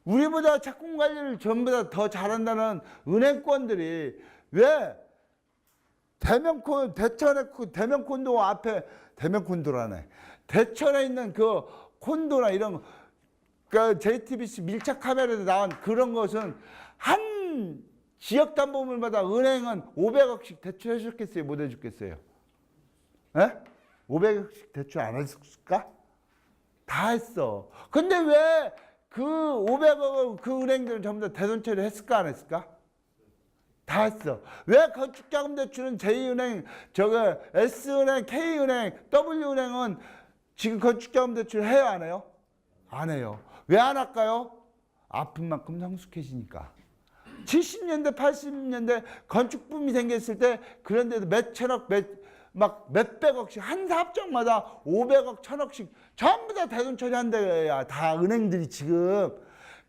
우리보다 채권 관리를 전부 다 더 잘한다는 은행권들이 왜 대면 콘도 앞에 대면 콘도라네. 대천에 있는 그 콘도나 이런 그 JTBC 밀착 카메라에 나온 그런 것은 한 지역 담보물마다 은행은 500억씩 대출해 줬겠어요? 못 해줬겠어요? 에? 500억씩 대출 안 했을까? 다 했어. 근데 왜 그 500억을 그 은행들은 전부 다 대손 처리했을까 안 했을까? 다 했어. 왜 건축자금 대출은 제2은행, S은행, K은행, W은행은 지금 건축자금 대출 해요 안 해요? 안 해요. 왜 안 할까요? 아픈 만큼 성숙해지니까. 70년대, 80년대 건축붐이 생겼을 때 그런데도 몇 천억, 몇백억씩 한 사업장마다 500억, 1000억씩 전부 다 대손 처리한대야. 다 은행들이 지금.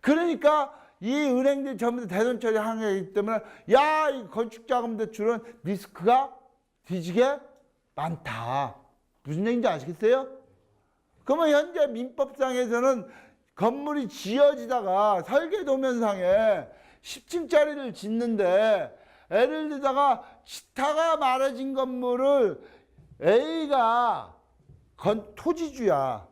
그러니까 이 은행들이 전부 다 대손 처리하기 때문에 야, 이 건축자금 대출은 리스크가 뒤지게 많다. 무슨 얘기인지 아시겠어요? 그러면 현재 민법상에서는 건물이 지어지다가 설계도면상에 10층짜리를 짓는데 예를 들다가 지타가 말해진 건물을 A가 토지주야.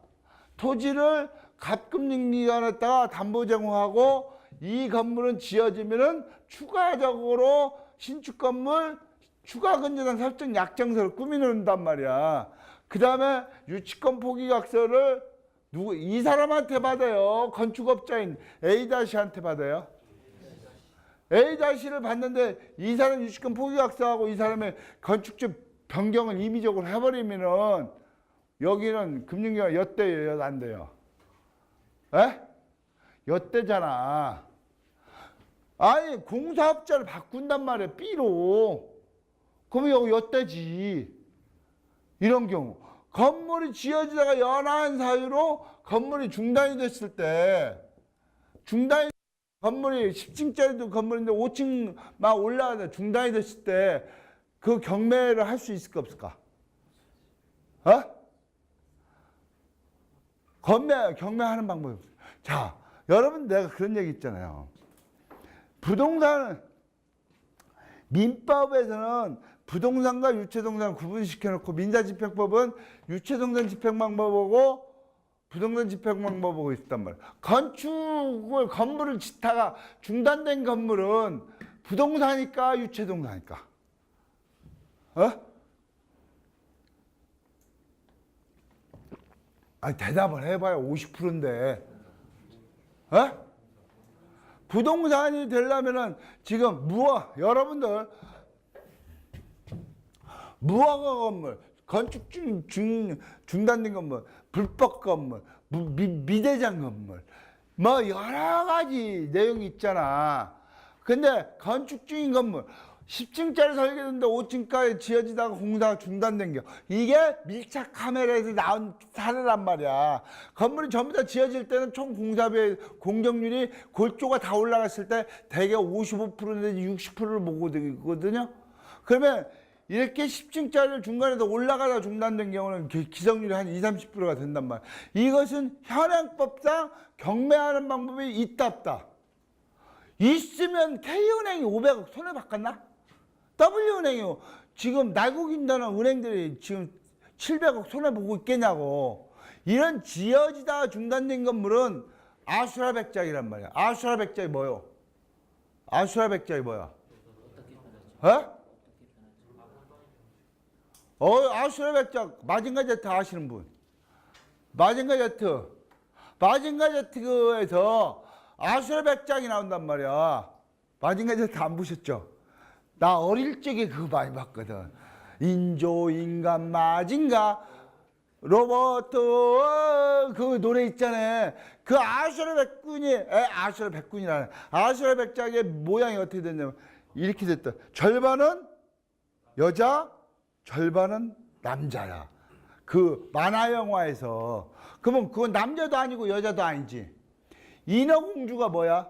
토지를 갑금융기관에다가 담보 제공하고 이 건물은 지어지면은 추가적으로 신축 건물 추가 근저당 설정 약정서를 꾸미는단 말이야. 그 다음에 유치권 포기각서를 이 사람한테 받아요. 건축업자인 A-한테 받아요. A-를 받는데 이 사람 유치권 포기각서하고 이 사람의 건축적 변경을 임의적으로 해버리면은 여기는 금융기관 엿대예요, 안 돼요? 에? 엿대잖아. 아니 공사업자를 바꾼단 말이야, B로. 그러면 여기 엿대지. 이런 경우. 건물이 지어지다가 연한 사유로 건물이 중단이 됐을 때 건물이 10층짜리도 건물인데 5층 막 올라가다 중단이 됐을 때 그 경매를 할 수 있을까 없을까? 어? 경매하는 방법이 없어요. 자, 여러분 내가 그런 얘기 있잖아요. 부동산은 민법에서는 부동산과 유체동산을 구분시켜놓고 민사집행법은 유체동산 집행방법하고 부동산 집행방법하고 있단 말이에요. 건물을 짓다가 중단된 건물은 부동산이니까 유체동산이니까? 아니 대답을 해봐야 50%인데 부동산이 되려면은 지금 여러분들 무허가 건물, 건축 중단된 건물, 불법 건물, 미대장 건물, 뭐 여러 가지 내용이 있잖아. 근데 건축 중인 건물, 10층짜리 설계됐는데 5층까지 지어지다가 공사가 중단된 게 이게 밀착 카메라에서 나온 사례란 말이야. 건물이 전부 다 지어질 때는 총 공사비의 공정률이 골조가 다 올라갔을 때 대개 55% 내지 60%를 보거든요. 그러면 이렇게 10층짜리를 중간에서 올라가다 중단된 경우는 기성률이 한 20-30%가 된단 말이야. 이것은 현행법상 경매하는 방법이 있다 없다. 있으면 K은행이 500억 손해봤겠나? W은행이 지금 날고긴다는 은행들이 지금 700억 손해보고 있겠냐고. 이런 지어지다가 중단된 건물은 아수라백작이란 말이야. 아수라백작이 뭐요? 아수라백작이 뭐야? 아수라백작 마징가 제트 아시는 분? 마징가 제트에서 아수라백작이 나온단 말이야. 마징가 제트 안 보셨죠? 나 어릴 적에 그거 많이 봤거든. 인조인간 마징가 로버트 그 노래 있잖아요. 그 아수라 백군이라는 아수라 백작의 모양이 어떻게 됐냐면 이렇게 됐다. 절반은 여자, 절반은 남자야. 그 만화 영화에서. 그러면 그건 남자도 아니고 여자도 아니지. 인어공주가 뭐야?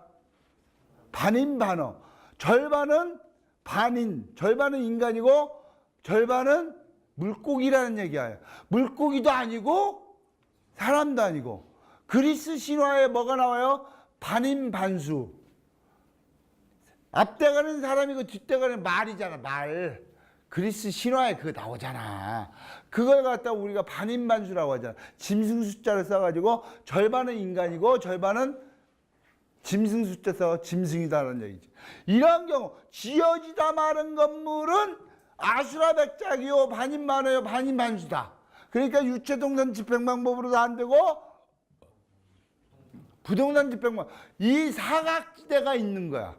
반인반어. 절반은 반인, 절반은 인간이고 절반은 물고기라는 얘기야. 물고기도 아니고 사람도 아니고. 그리스 신화에 뭐가 나와요? 반인반수. 앞대가는 사람이고 뒷대가는 말이잖아. 말. 그리스 신화에 그거 나오잖아. 그걸 갖다가 우리가 반인반수라고 하잖아. 짐승 숫자를 써가지고 절반은 인간이고 절반은 짐승 숫자 써 짐승이다라는 얘기지. 이런 경우 지어지다 마른 건물은 아수라백작이요 반인반어요 반인반수다. 그러니까 유체동산 집행방법으로도 안 되고 부동산 집행방 이 사각지대가 있는 거야.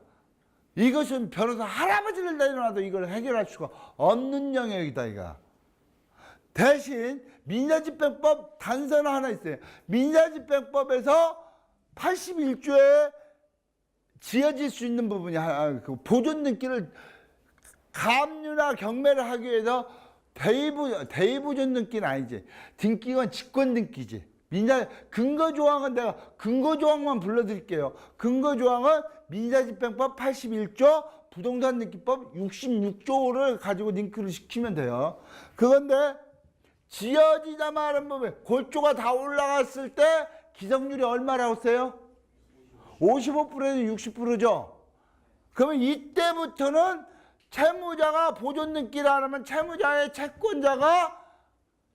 이것은 변호사 할아버지를 내려놔도 이걸 해결할 수가 없는 영역이다 이거. 대신 민사집행법 단서는 하나 있어요. 민사집행법에서 81조에 지어질 수 있는 부분이 그 보존 등기를 가압류나 경매를 하기 위해서 대의보존 등기는 아니지. 등기건 직권 등기지. 민사 근거조항은 내가 근거조항만 불러드릴게요. 근거조항은 민사집행법 81조 부동산 등기법 66조를 가지고 링크를 시키면 돼요. 그건데 지어지다 마는 법에 골조가 다 올라갔을 때 기성률이 얼마라고 써요? 55%에서 60%죠. 그러면 이때부터는 채무자가 보존 등기를 하면 채무자의 채권자가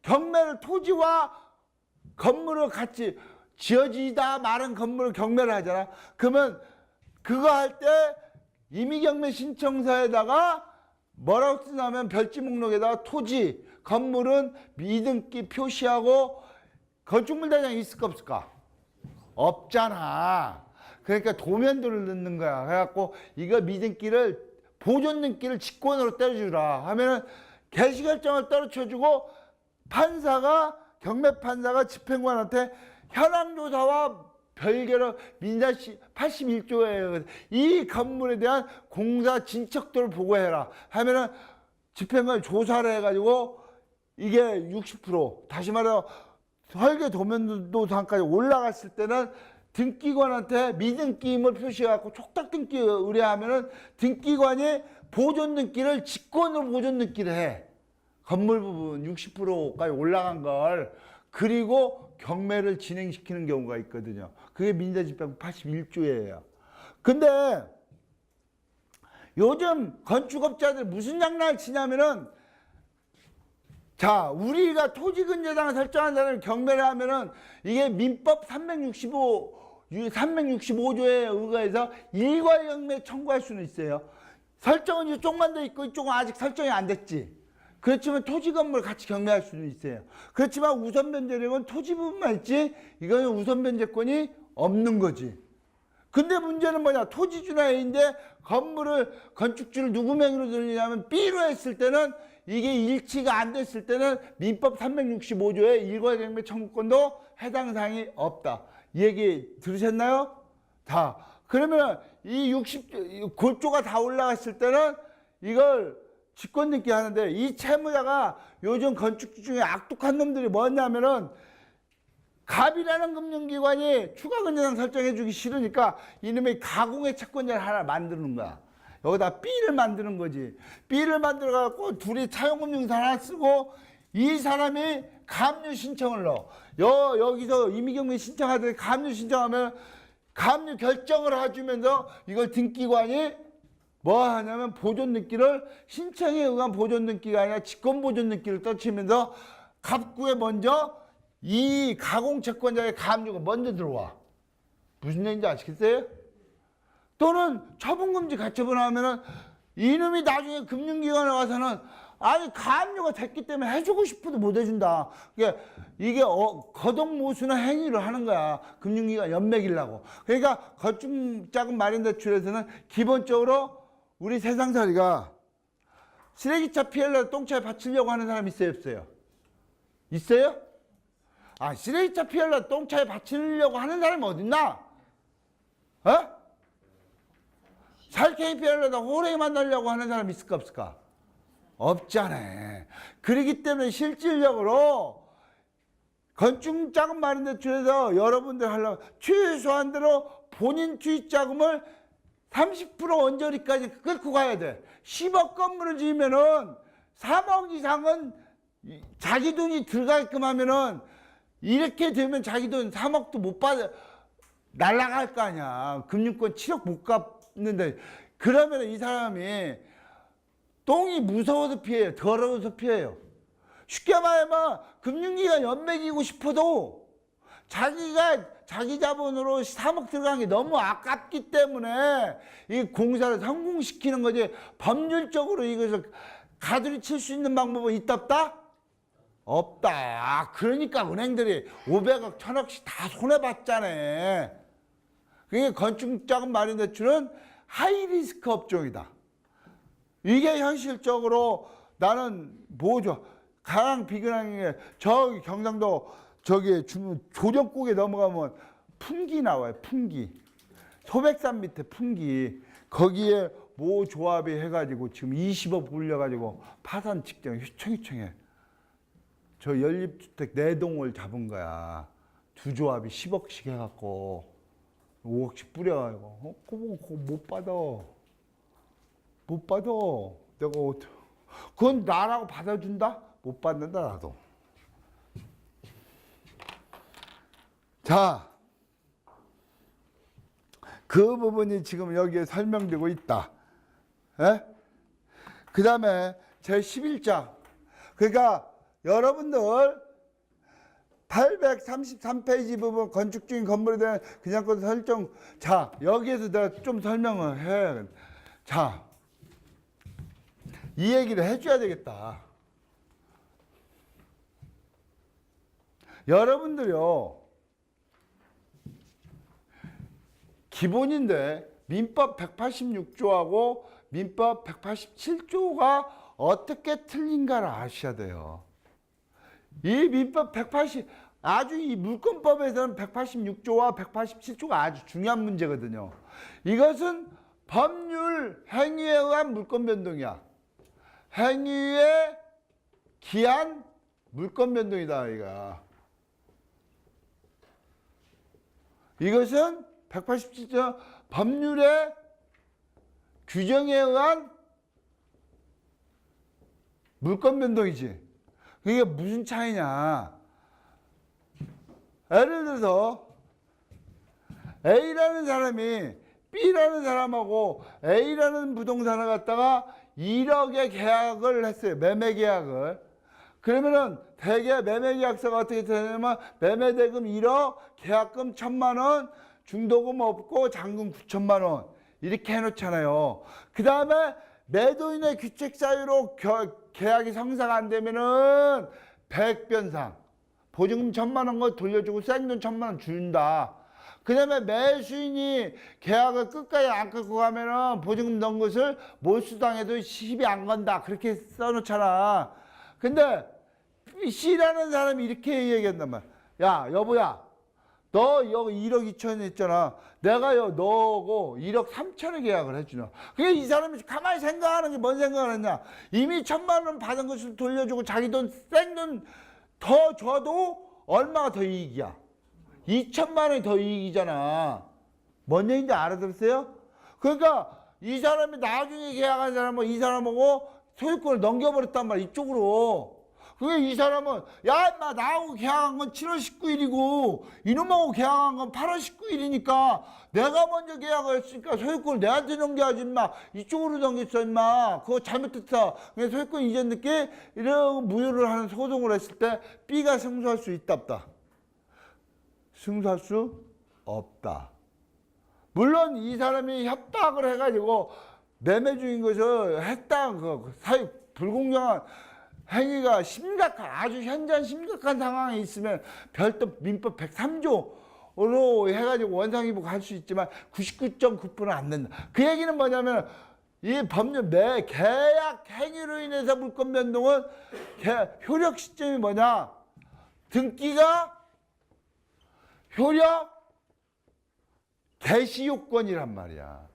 경매를 토지와 건물을 같이 지어지다 마른 건물을 경매를 하잖아. 그러면 그거 할 때 임의경매 신청서에다가 뭐라고 쓰냐면 별지 목록에다가 토지, 건물은 미등기 표시하고 건축물 대장이 있을까 없을까? 없잖아. 그러니까 도면도를 넣는 거야. 그래갖고 이거 미등기를 보존 등기를 직권으로 떼주라 하면은 개시결정을 떨어쳐주고 판사가 경매 판사가 집행관한테 현황조사와 별개로 민사 81조에 이 건물에 대한 공사 진척도를 보고해라 하면은 집행관 조사를 해가지고 이게 60% 다시 말해 설계 도면도상까지 올라갔을 때는 등기관한테 미등기임을 표시해갖고 촉탁 등기 의뢰하면은 등기관이 보존 등기를 직권으로 보존 등기를 해. 건물 부분 60%까지 올라간 걸. 그리고 경매를 진행시키는 경우가 있거든요. 그게 민사집행법 81조예요. 근데 요즘 건축업자들 무슨 장난을 치냐면은 자, 우리가 토지근저당을 설정한 사람을 경매를 하면은 이게 민법 365조에 의거해서 일괄 경매 청구할 수는 있어요. 설정은 이쪽만 돼 있고 이쪽은 아직 설정이 안 됐지. 그렇지만 토지 건물 같이 경매할 수는 있어요. 그렇지만 우선 변제력은 토지 부분만 있지 이거는 우선 변제권이 없는 거지. 근데 문제는 뭐냐? 토지주나 A인데 건물을 건축주를 누구 명의로 돌리냐면 B로 했을 때는 이게 일치가 안 됐을 때는 민법 365조의 일괄경매 청구권도 해당 사항이 없다. 이 얘기 들으셨나요? 다. 그러면 이 60골조가 다 올라갔을 때는 이걸 직권 등기 하는데 이 채무자가 요즘 건축주 중에 악독한 놈들이 뭐냐면은 갑이라는 금융기관이 추가 근저당 설정해 주기 싫으니까 이놈의 가공의 채권자를 하나 만드는 거야. 여기다 B를 만드는 거지. B를 만들어 갖고 둘이 차용금융사 하나 쓰고 이 사람이 가압류 신청을 넣어. 여기서 임의경매 신청하더니 가압류 신청하면 가압류 결정을 해주면서 이걸 등기관이 뭐 하냐면 보존 등기를 신청에 의한 보존 등기가 아니라 직권 보존 등기를 떠치면서 갑구에 먼저 이 가공 채권자의 가압류가 먼저 들어와. 무슨 얘기인지 아시겠어요? 또는 처분금지 가처분 하면은 이놈이 나중에 금융기관에 와서는 아니 가압류가 됐기 때문에 해주고 싶어도 못 해준다. 이게 거동모순의 행위를 하는 거야. 금융기관 연맥이려고. 그러니까 건축자금 마련대출에서는 기본적으로 우리 세상살이가 쓰레기차 피해를 똥차에 받치려고 하는 사람 있어요 없어요? 있어요? 아 쓰레기차 피해를 똥차에 받치려고 하는 사람이 어딨나? 어? 살쾡이 피해를 호랭이 만나려고 하는 사람 있을까 없을까? 없잖아요. 그렇기 때문에 실질적으로 건축자금 마련대출에서 여러분들 하려면 최소한대로 본인 투입자금을 30% 언저리까지 끌고 가야 돼. 10억 건물을 지으면은 3억 이상은 자기 돈이 들어가게끔 하면은 이렇게 되면 자기 돈 3억도 못 받아, 날라갈 거 아니야. 금융권 7억 못 갚는데. 그러면 이 사람이 똥이 무서워서 피해요. 더러워서 피해요. 쉽게 말하면 금융기관 연맥이고 싶어도 자기가 자기 자본으로 3억 들어간 게 너무 아깝기 때문에 이 공사를 성공시키는 거지. 법률적으로 이것을 가두리 칠 수 있는 방법은 있다 없다? 없다. 그러니까 은행들이 500억, 1000억씩 다 손해봤잖아. 그게 건축자금 마련대출은 하이리스크 업종이다. 이게 현실적으로 나는 뭐죠? 가장 비근한 게 저기 경상도 저기 조정국에 넘어가면 풍기 나와요. 풍기. 소백산 밑에 풍기. 거기에 모 조합이 해가지고 지금 20억 불려가지고 파산 직전 휘청휘청해. 저 연립주택 4동을 잡은 거야. 두 조합이 10억씩 해갖고 5억씩 뿌려가지고 그거 못 받아. 못 받아. 내가 그건 나라고 받아준다? 못 받는다 나도. 자, 그 부분이 지금 여기에 설명되고 있다. 예? 그 다음에 제11장. 그러니까 여러분들 833페이지 부분 건축 중인 건물에 대한 분양권 설정. 자, 여기에서 내가 좀 설명을 해. 자, 이 얘기를 해줘야 되겠다. 여러분들요, 기본인데 민법 186조하고 민법 187조가 어떻게 틀린가를 아셔야 돼요. 이 민법 180, 아주 이 물권법에서는 186조와 187조가 아주 중요한 문제거든요. 이것은 법률 행위에 의한 물권 변동이야. 행위에 기한 물권 변동이다, 이가. 이것은 187조 법률의 규정에 의한 물권 변동이지. 그게 무슨 차이냐? 예를 들어서 A라는 사람이 B라는 사람하고 A라는 부동산을 갖다가 1억에 계약을 했어요. 매매 계약을. 그러면은 대개 매매 계약서가 어떻게 되냐면 매매 대금 1억, 계약금 1000만 원, 중도금 없고 잔금 9천만 원 이렇게 해놓잖아요. 그 다음에 매도인의 규책 사유로 계약이 성사가 안 되면은 백변상 보증금 1000만 원 거 돌려주고 생돈 1000만 원 준다. 그 다음에 매수인이 계약을 끝까지 안 끌고 가면은 보증금 넣은 것을 몰수당해도 시비 안 건다. 그렇게 써놓잖아. 근데 C라는 사람이 이렇게 얘기한단 말이야. 야, 여보야, 너 여기 1억 2천 했잖아. 내가 너하고 1억 3천에 계약을 해주냐. 그게 이 사람이 가만히 생각하는 게 뭔 생각을 했냐. 이미 1000만 원 받은 것을 돌려주고 자기 돈 생돈 더 줘도 얼마가 더 이익이야. 2천만 원이 더 이익이잖아. 뭔 얘기인지 알아들었어요? 그러니까 이 사람이 나중에 계약한 사람은 이 사람하고 소유권을 넘겨버렸단 말이야. 이쪽으로. 그게 이 사람은 야 인마 나하고 계약한 건 7월 19일이고 이놈하고 계약한 건 8월 19일이니까 내가 먼저 계약을 했으니까 소유권을 내한테 넘겨야지 인마. 이쪽으로 넘겼어 인마. 그거 잘못했어. 그래서 소유권 이전 늦게 이런 무효를 하는 소송을 했을 때 B가 승소할 수 있다 없다? 승소할 수 없다. 물론 이 사람이 협박을 해가지고 매매 중인 것을 했다. 그 사유 불공정한 행위가 심각한, 아주 현저한 심각한 상황에 있으면 별도 민법 103조로 해가지고 원상이복 할 수 있지만 99.9%는 안 된다. 그 얘기는 뭐냐면 이 법률 내 계약 행위로 인해서 물권 변동은 효력 시점이 뭐냐? 등기가 효력 개시 요건이란 말이야.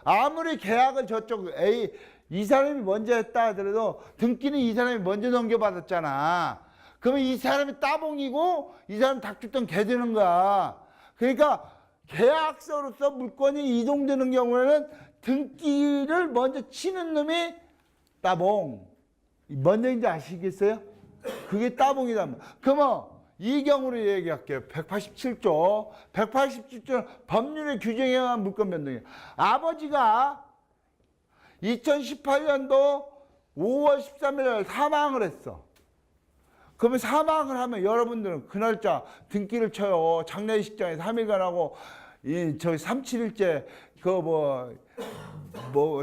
아무리 계약을 저쪽 A 이 사람이 먼저 했다 하더라도 등기는 이 사람이 먼저 넘겨받았잖아. 그러면 이 사람이 따봉이고 이 사람이 닭죽던 개 되는 거야. 그러니까 계약서로서 물건이 이동되는 경우에는 등기를 먼저 치는 놈이 따봉. 뭔 얘기인지 아시겠어요? 그게 따봉이다. 그러면 이 경우로 얘기할게요. 187조. 187조는 법률에 규정에 의한 물건 변동이에요. 아버지가 2018년도 5월 13일 날 사망을 했어. 그러면 사망을 하면 여러분들은 그 날짜 등기를 쳐요. 장례식장에 3일간 하고, 저기 3.7일째,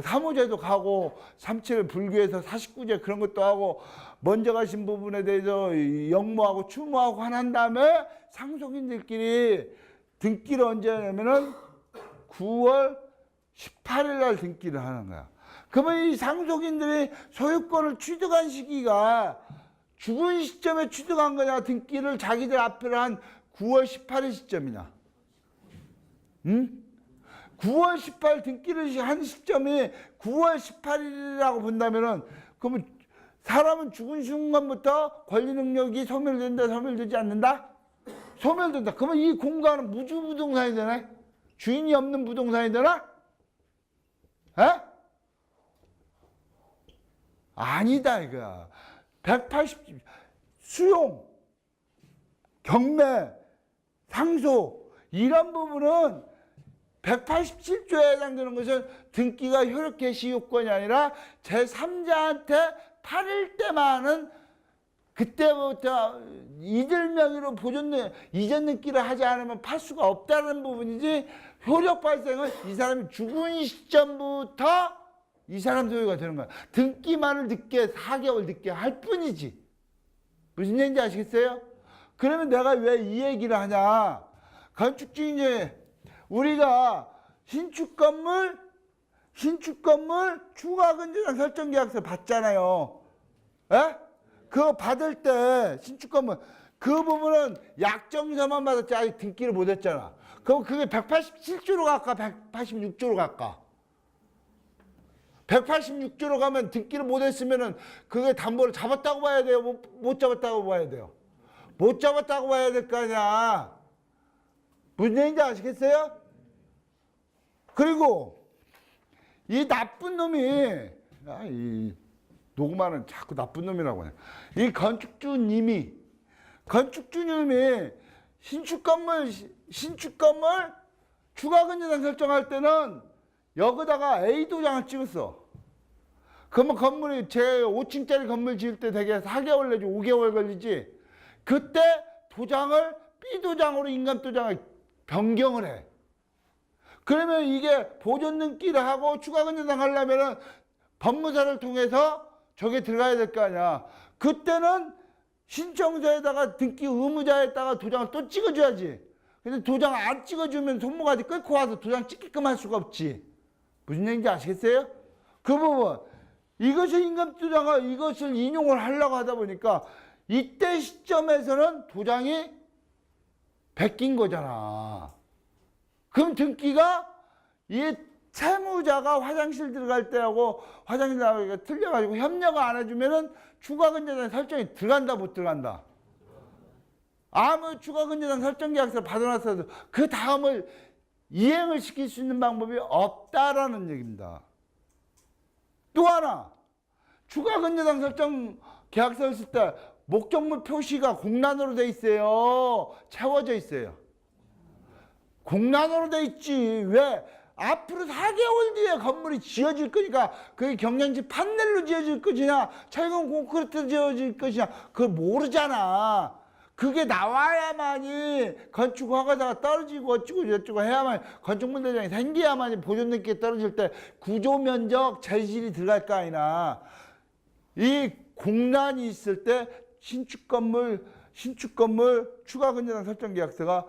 사무제도 가고, 3.7일 불교에서 49제 그런 것도 하고, 먼저 가신 부분에 대해서 영무하고 추모하고 한 다음에 상속인들끼리 등기를 언제 하냐면은 9월 18일 날 등기를 하는 거야. 그러면 이 상속인들이 소유권을 취득한 시기가 죽은 시점에 취득한 거냐, 등기를 자기들 앞에 한 9월 18일 시점이냐. 응? 9월 18일 등기를 한 시점이 9월 18일이라고 본다면은, 그러면 사람은 죽은 순간부터 권리 능력이 소멸된다, 소멸되지 않는다? 소멸된다. 그러면 이 공간은 무주부동산이 되네? 주인이 없는 부동산이 되나? 에? 아니다, 이거야. 180, 수용, 경매, 상속, 이런 부분은 187조에 해당되는 것은 등기가 효력 개시 요건이 아니라 제3자한테 팔을 때만은 그때부터 이들 명의로 이전 등기를 하지 않으면 팔 수가 없다는 부분이지, 효력 발생은 이 사람이 죽은 시점부터 이 사람 소유가 되는 거야. 등기만을 늦게 4개월 늦게 할 뿐이지. 무슨 얘기인지 아시겠어요? 그러면 내가 왜 이 얘기를 하냐? 건축주인이 우리가 신축 건물 추가근저당 설정계약서 받잖아요. 에? 그거 받을 때 신축 건물 그 부분은 약정서만 받았지 아직 등기를 못 했잖아. 그럼 그게 187조로 갈까 186조로 갈까? 186조로 가면 등기를 못 했으면은 그게 담보를 잡았다고 봐야 돼요? 못 잡았다고 봐야 돼요? 못 잡았다고 봐야 될 거 아니야. 무슨 얘기인지 아시겠어요? 그리고 이 나쁜 놈이, 이 녹음하는 자꾸 나쁜 놈이라고 해. 이 건축주님이 신축 건물 추가근저당 설정할 때는 여기다가 A 도장을 찍었어. 그러면 건물이 제 5층짜리 건물 지을 때 되게 4개월 내지 5개월 걸리지. 그때 도장을 B 도장으로 인감 도장을 변경을 해. 그러면 이게 보존 등기를 하고 추가근저당 하려면은 법무사를 통해서 저게 들어가야 될 거 아니야. 그때는 신청서에다가 등기 의무자에다가 도장을 또 찍어줘야지. 근데 도장 안 찍어주면 손모가지 끌고 와서 도장 찍게끔 할 수가 없지. 무슨 얘기인지 아시겠어요? 그 부분. 이것을 인감도장을 이것을 인용을 하려고 하다 보니까 이때 시점에서는 도장이 베낀 거잖아. 그럼 등기가 이 채무자가 화장실 들어갈 때하고 화장실 나가기가 틀려가지고 협력을 안 해주면은 추가근저당 설정이 들어간다 못 들어간다? 아무 추가근저당 설정계약서를 받아놨어도 그 다음을 이행을 시킬 수 있는 방법이 없다라는 얘기입니다. 또 하나, 추가근저당 설정 계약서를 쓸 때 목적물 표시가 공란으로 돼 있어요? 채워져 있어요? 공란으로 돼 있지. 왜? 앞으로 4개월 뒤에 건물이 지어질 거니까 그게 경량지 판넬로 지어질 것이냐 철근 콘크리트 지어질 것이냐 그걸 모르잖아. 그게 나와야만이 건축 허가자가 떨어지고 어쩌고 저쩌고 해야만 건축물 대장이 생겨야만이 보존 등기에 떨어질 때 구조 면적 재질이 들어갈 거 아니나. 이 공란이 있을 때 신축 건물 추가근저당 설정 계약서가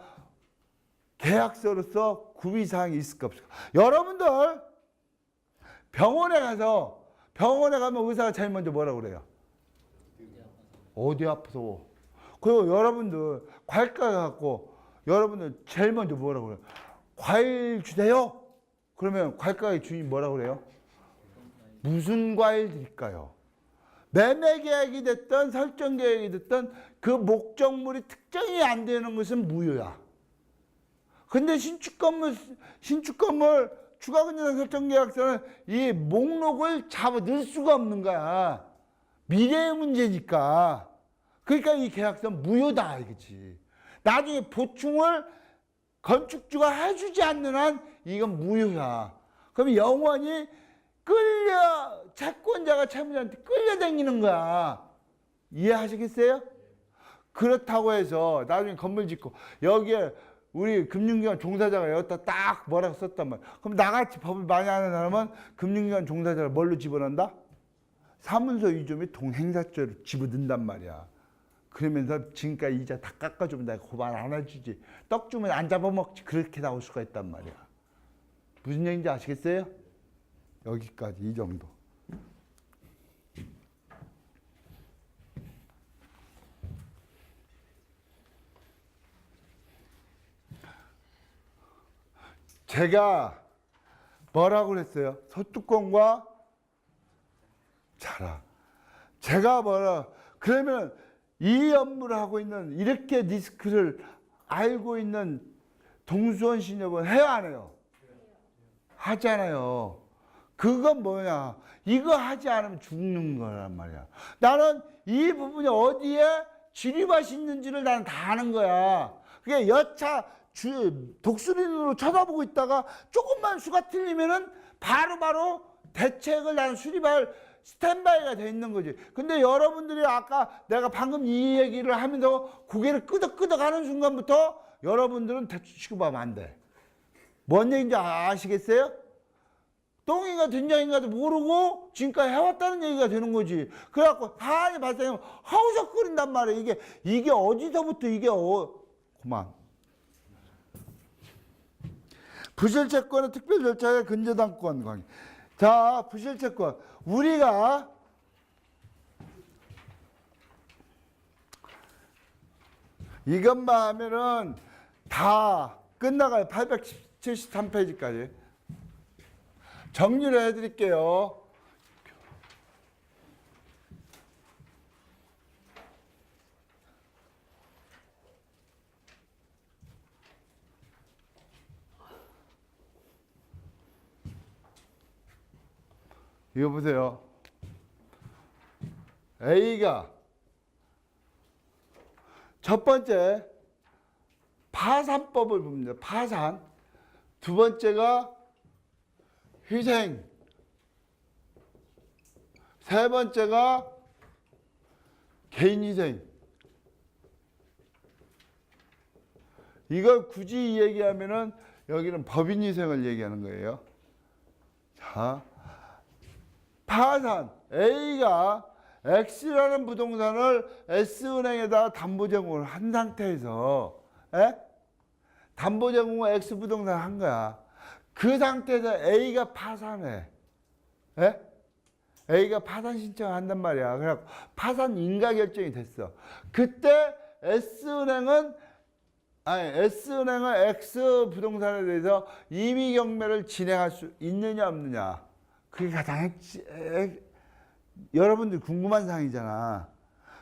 계약서로서 구비사항이 있을까 없을까? 여러분들 병원에 가면 의사가 제일 먼저 뭐라고 그래요? 어디 아파서. 그리고 여러분들 과일가 갖고 여러분들 제일 먼저 뭐라고 그래요? 과일 주세요. 그러면 과일가게 주인이 뭐라고 그래요? 무슨 과일 드릴까요? 매매 계약이 됐든 설정 계약이 됐든 그 목적물이 특정이 안 되는 것은 무효야. 근데 신축 건물 추가 근저당 설정 계약서는 이 목록을 잡아 넣을 수가 없는 거야. 미래의 문제니까. 그러니까 이 계약서는 무효다 이거지. 나중에 보충을 건축주가 해주지 않는 한 이건 무효야. 그럼 영원히 채권자가 채무자한테 끌려다니는 거야. 이해하시겠어요? 그렇다고 해서 나중에 건물 짓고 여기에 우리 금융기관 종사자가 여기다 딱 뭐라고 썼단 말이야. 그럼 나같이 법을 많이 아는 사람은 금융기관 종사자를 뭘로 집어넣는다? 사문서 위조 및 동행사죄로 집어넣는단 말이야. 그러면서 지금까지 이자 다 깎아주면 내가 고발 안 해주지. 떡 주면 안 잡아먹지. 그렇게 나올 수가 있단 말이야. 무슨 얘기인지 아시겠어요? 여기까지 이 정도. 제가 뭐라고 그랬어요? 소뚜껑과 자라. 제가 그러면 이 업무를 하고 있는 이렇게 리스크를 알고 있는 동수원 신협은 해요 안 해요? 하잖아요. 그건 뭐냐? 이거 하지 않으면 죽는 거란 말이야. 나는 이 부분이 어디에 지리밭이 있는지를 나는 다 아는 거야. 그게 여차 독수리로 쳐다보고 있다가 조금만 수가 틀리면은 바로바로 대책을 나는 수립할 스탠바이가 돼 있는 거지. 근데 여러분들이 아까 내가 방금 이 얘기를 하면서 고개를 끄덕끄덕 하는 순간부터 여러분들은 대충 취급하면 안 돼. 뭔 얘기인지 아시겠어요? 똥인가 된장인가도 모르고 지금까지 해왔다는 얘기가 되는 거지. 그래갖고 한이 발생하면 하우적거린단 말이야. 이게 어디서부터 그만. 부실채권의 특별 절차의 근저당권 관계. 자, 부실채권. 우리가 이것만 하면은 다 끝나가요. 873페이지까지. 정리를 해드릴게요. 이거 보세요. A가 첫 번째 파산법을 봅니다. 파산. 두 번째가 희생. 세 번째가 개인희생. 이걸 굳이 얘기하면은 여기는 법인희생을 얘기하는 거예요. 자, 파산. A가 X라는 부동산을 S은행에다 담보 제공을 한 상태에서 담보 제공을 X부동산 한 거야. 그 상태에서 A가 파산해. A가 파산 신청을 한단 말이야. 그래갖고 파산 인가 결정이 됐어. 그때 S은행은 X부동산에 대해서 임의 경매를 진행할 수 있느냐 없느냐. 그게 가장 여러분들 궁금한 사항이잖아.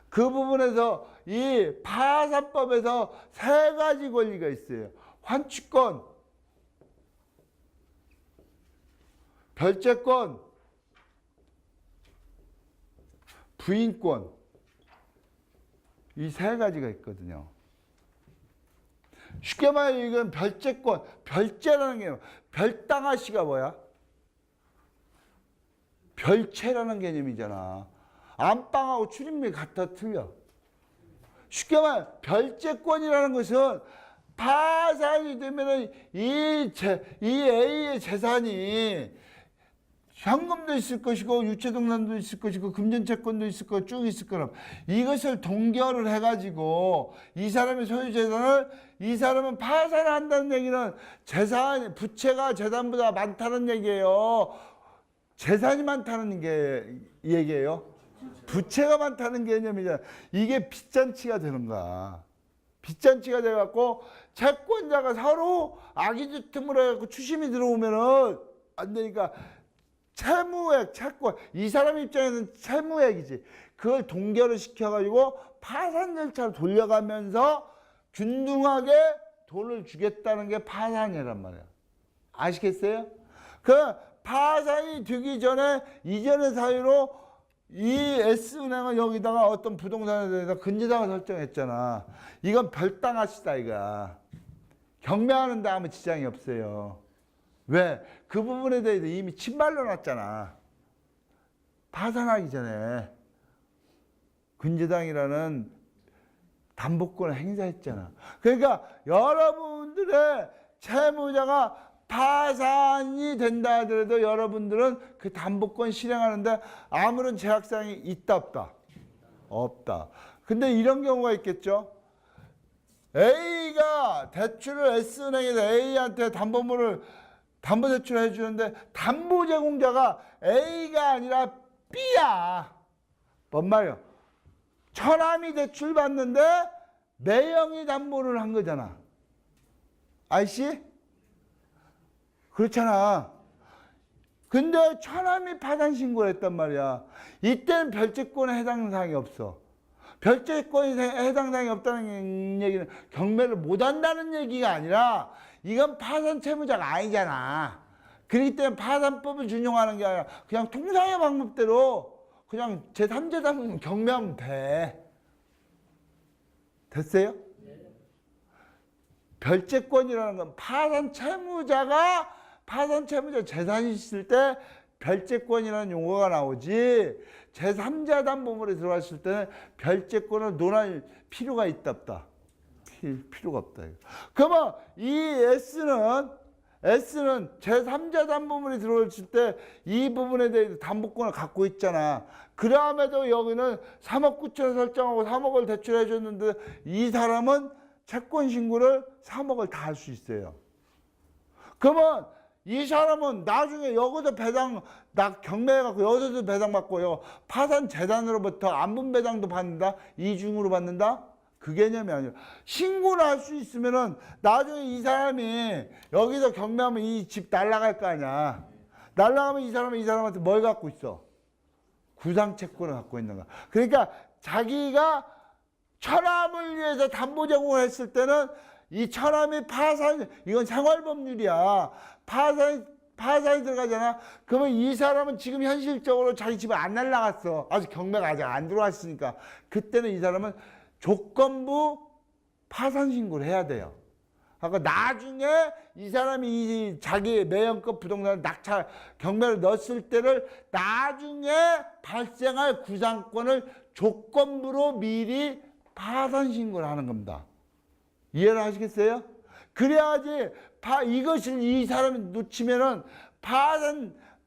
그 부분에서 이 파산법에서 세 가지 권리가 있어요. 환취권, 별채권, 부인권. 이 세 가지가 있거든요. 쉽게 말해 이건 별채권, 별채라는 게 별당아씨가 뭐야? 별채라는 개념이잖아. 안방하고 출입문이 같아 틀려. 쉽게 말해 별채권이라는 것은 파산이 되면은 이 A의 재산이 현금도 있을 것이고 유체동산도 있을 것이고 금전채권도 있을 거고 쭉 있을 거라. 이것을 동결을 해가지고 이 사람의 소유 재산을 이 사람은 파산한다는 얘기는 부채가 재산보다 많다는 얘기예요. 재산이 많다는 게 얘기예요. 부채가 많다는 개념이잖아. 이게 빚잔치가 되는 거야. 빚잔치가 돼갖고 채권자가 서로 악의주 틈으로 해갖고 추심이 들어오면은 안 되니까 채무액, 채권, 이 사람 입장에서는 채무액이지. 그걸 동결을 시켜가지고 파산 절차로 돌려가면서 균등하게 돈을 주겠다는 게 파산이란 말이야. 아시겠어요? 그 파산이 되기 전에 이전의 사유로 이 S은행은 여기다가 어떤 부동산에 대해서 근저당을 설정했잖아. 이건 별당하시다 이거야. 경매하는데 아무 지장이 없어요. 왜? 그 부분에 대해서 이미 침발로 놨잖아. 파산하기 전에 근저당이라는 담보권을 행사했잖아. 그러니까 여러분들의 채무자가 파산이 된다 하더라도 여러분들은 그 담보권 실행하는데 아무런 제약사항이 있다 없다? 없다. 근데 이런 경우가 있겠죠. A가 대출을 S은행에서 A한테 담보대출을 해주는데 담보 제공자가 A가 아니라 B야. 뭔 말이야? 처남이 대출 받는데 매형이 담보를 한 거잖아. 아이씨? 그렇잖아. 근데 처남이 파산 신고를 했단 말이야. 이때는 별채권에 해당 사항이 없어. 별채권에 해당 사항이 없다는 얘기는 경매를 못 한다는 얘기가 아니라 이건 파산 채무자가 아니잖아. 그렇기 때문에 파산법을 준용하는 게 아니라 그냥 통상의 방법대로 그냥 제3자 경매하면 돼. 됐어요? 별채권이라는 건 파산 채무자 재산이 있을 때 별채권이라는 용어가 나오지 제3자 담보물에 들어갔을 때는 별채권을 논할 필요가 있다 없다? 필요가 없다. 그러면 이 S는 제3자 담보물이 들어왔을 때 이 부분에 대해서 담보권을 갖고 있잖아. 그럼에도 여기는 3억 9천 설정하고 3억을 대출해 줬는데 이 사람은 채권 신고를 3억을 다 할 수 있어요. 그러면 이 사람은 나중에 여기서 경매해갖고 여기서도 배당받고요. 파산 재단으로부터 안분 배당도 받는다? 이중으로 받는다? 그 개념이 아니라 신고를 할 수 있으면은 나중에 이 사람이 여기서 경매하면 이 집 날라갈 거 아니야. 날라가면 이 사람은 이 사람한테 뭘 갖고 있어? 구상채권을 갖고 있는 거야. 그러니까 자기가 처남을 위해서 담보 제공을 했을 때는 이 처남이 이건 생활법률이야. 파산이 들어가잖아. 그러면 이 사람은 지금 현실적으로 자기 집에 안 날라갔어. 아직 경매가 아직 안 들어왔으니까. 그때는 이 사람은 조건부 파산 신고를 해야 돼요. 그러니까 나중에 이 사람이 자기 매형급 부동산을 경매를 넣었을 때를 나중에 발생할 구상권을 조건부로 미리 파산 신고를 하는 겁니다. 이해를 하시겠어요? 그래야지 이것을 이 사람이 놓치면은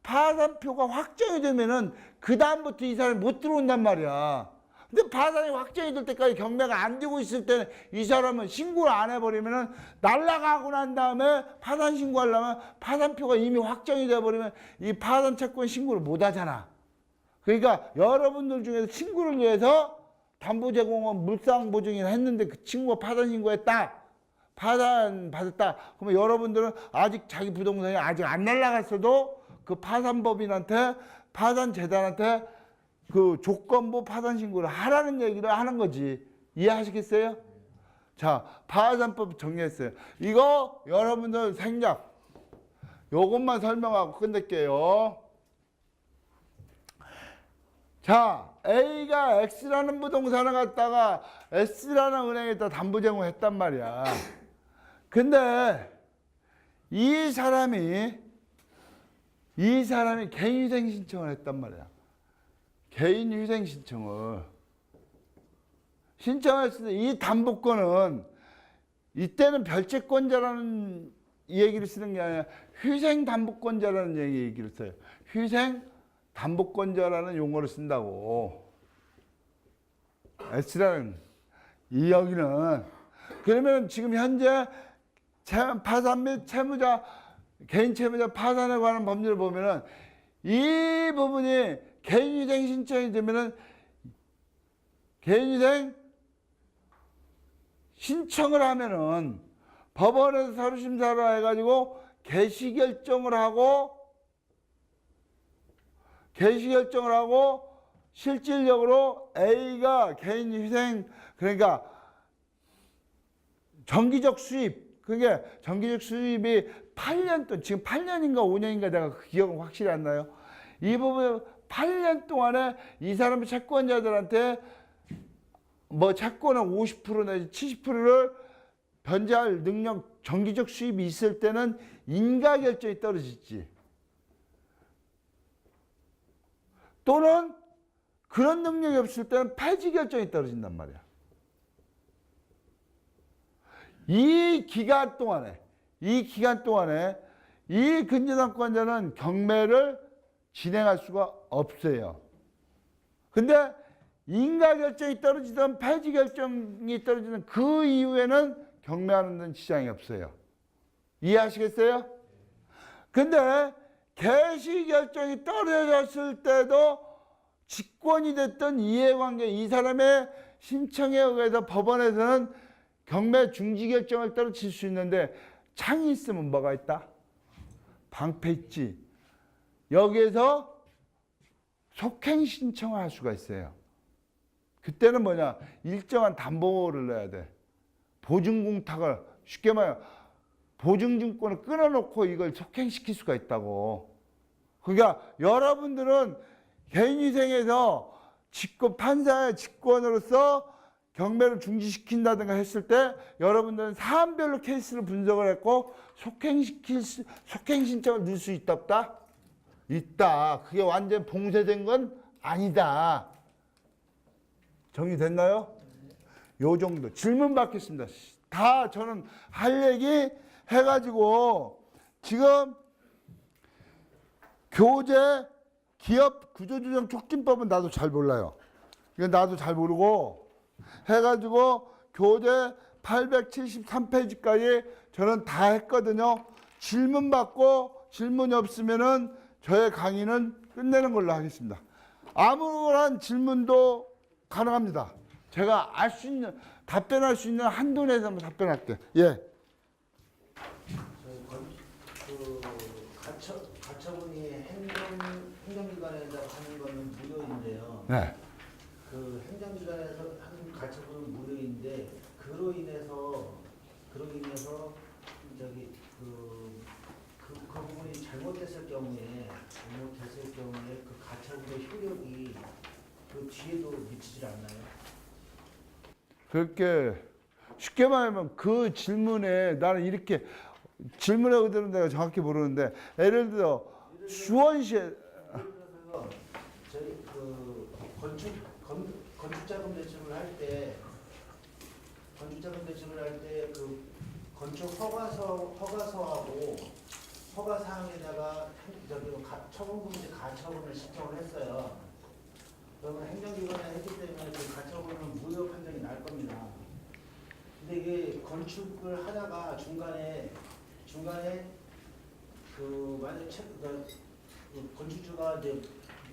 파산표가 확정이 되면은 그 다음부터 이 사람이 못 들어온단 말이야. 근데 파산이 확정이 될 때까지 경매가 안 되고 있을 때는 이 사람은 신고를 안 해버리면은 날라가고 난 다음에 파산 신고하려면 파산표가 이미 확정이 돼버리면 이 파산 채권 신고를 못 하잖아. 그러니까 여러분들 중에서 친구를 위해서 담보 제공은 물상 보증을 했는데 그 친구가 파산 신고했다. 파산 받았다. 그러면 여러분들은 아직 자기 부동산이 아직 안 날라갔어도 그 파산법인한테 파산 재단한테 그 조건부 파산 신고를 하라는 얘기를 하는 거지. 이해하시겠어요? 자, 파산법 정리했어요. 이거 여러분들 생략. 요것만 설명하고 끝낼게요. 자, A가 X라는 부동산을 갖다가 S라는 은행에다 담보 제공했단 말이야. 근데 이 사람이 개인휴생 신청을 했단 말이야. 개인휴생 신청을 신청했을 때 이 담보권은 이때는 별채권자라는 얘기를 쓰는 게 아니라 휴생담보권자라는 얘기를 써요. 휴생담보권자라는 용어를 쓴다고. S라는 이 여기는 그러면 지금 현재 파산 및 개인 채무자 파산에 관한 법률을 보면은 이 부분이 개인휴생 신청이 되면은 개인휴생 신청을 하면은 법원에서 서류심사를 해가지고 개시결정을 하고 개시 결정을 하고 실질적으로 A가 개인 희생, 그러니까 정기적 수입, 그게 정기적 수입이 8년 동안, 지금 8년인가 5년인가 내가 그 기억은 확실히 안 나요. 이 부분 8년 동안에 이 사람의 채권자들한테 뭐 채권의 50% 내지 70%를 변제할 능력, 정기적 수입이 있을 때는 인가 결정이 떨어지지. 또는 그런 능력이 없을 때는 폐지 결정이 떨어진단 말이야. 이 기간 동안에 이 근저당권자는 경매를 진행할 수가 없어요. 근데 인가 결정이 떨어지든 폐지 결정이 떨어지든 그 이후에는 경매하는 데는 지장이 없어요. 이해하시겠어요? 근데 개시 결정이 떨어졌을 때도 직권이 됐던 이해관계, 이 사람의 신청에 의해서 법원에서는 경매 중지 결정을 떨어뜨릴 수 있는데 창이 있으면 뭐가 있다? 방패 있지. 여기에서 속행 신청을 할 수가 있어요. 그때는 뭐냐? 일정한 담보를 넣어야 돼. 보증공탁을, 쉽게 말해 보증증권을 끊어놓고 이걸 속행시킬 수가 있다고. 그러니까 여러분들은 개인위생에서 판사의 직권으로서 경매를 중지시킨다든가 했을 때 여러분들은 사안별로 케이스를 분석을 했고 속행 신청을 넣을 수 있다 없다? 있다. 그게 완전 봉쇄된 건 아니다. 정리됐나요? 요 정도. 질문 받겠습니다. 다 저는 할 얘기 해가지고 지금 교재 기업 구조조정 촉진법은 나도 잘 몰라요. 이건 나도 잘 모르고 해가지고 교재 873페이지까지 저는 다 했거든요. 질문 받고 질문이 없으면은 저의 강의는 끝내는 걸로 하겠습니다. 아무런 질문도 가능합니다. 제가 알 수 있는, 답변할 수 있는 한도 내에서 한번 답변할게요. 예. 가처분이 행정기관에서 하는 거는 무료인데요. 네. 그 행정기관에서 하는 가처분은 무료인데 그로 인해서 저기 그 부분이 잘못됐을 경우에 그 가처분의 효력이 그 뒤에도 미치질 않나요? 그렇게 쉽게 말하면 그 질문에 나는 이렇게 질문의 의도는 내가 정확히 모르는데 예를 들어 수원시에 예를 들어서 저희 그 건축자금 대출을 할 때 그 건축 허가서하고 허가 사항에다가 처분금지 가처분을 신청을 했어요. 그러면 행정기관에 했기 때문에 그 가처분은 무효 판정이 날 겁니다. 근데 이게 건축을 하다가 중간에 그 만약 건축주가 이제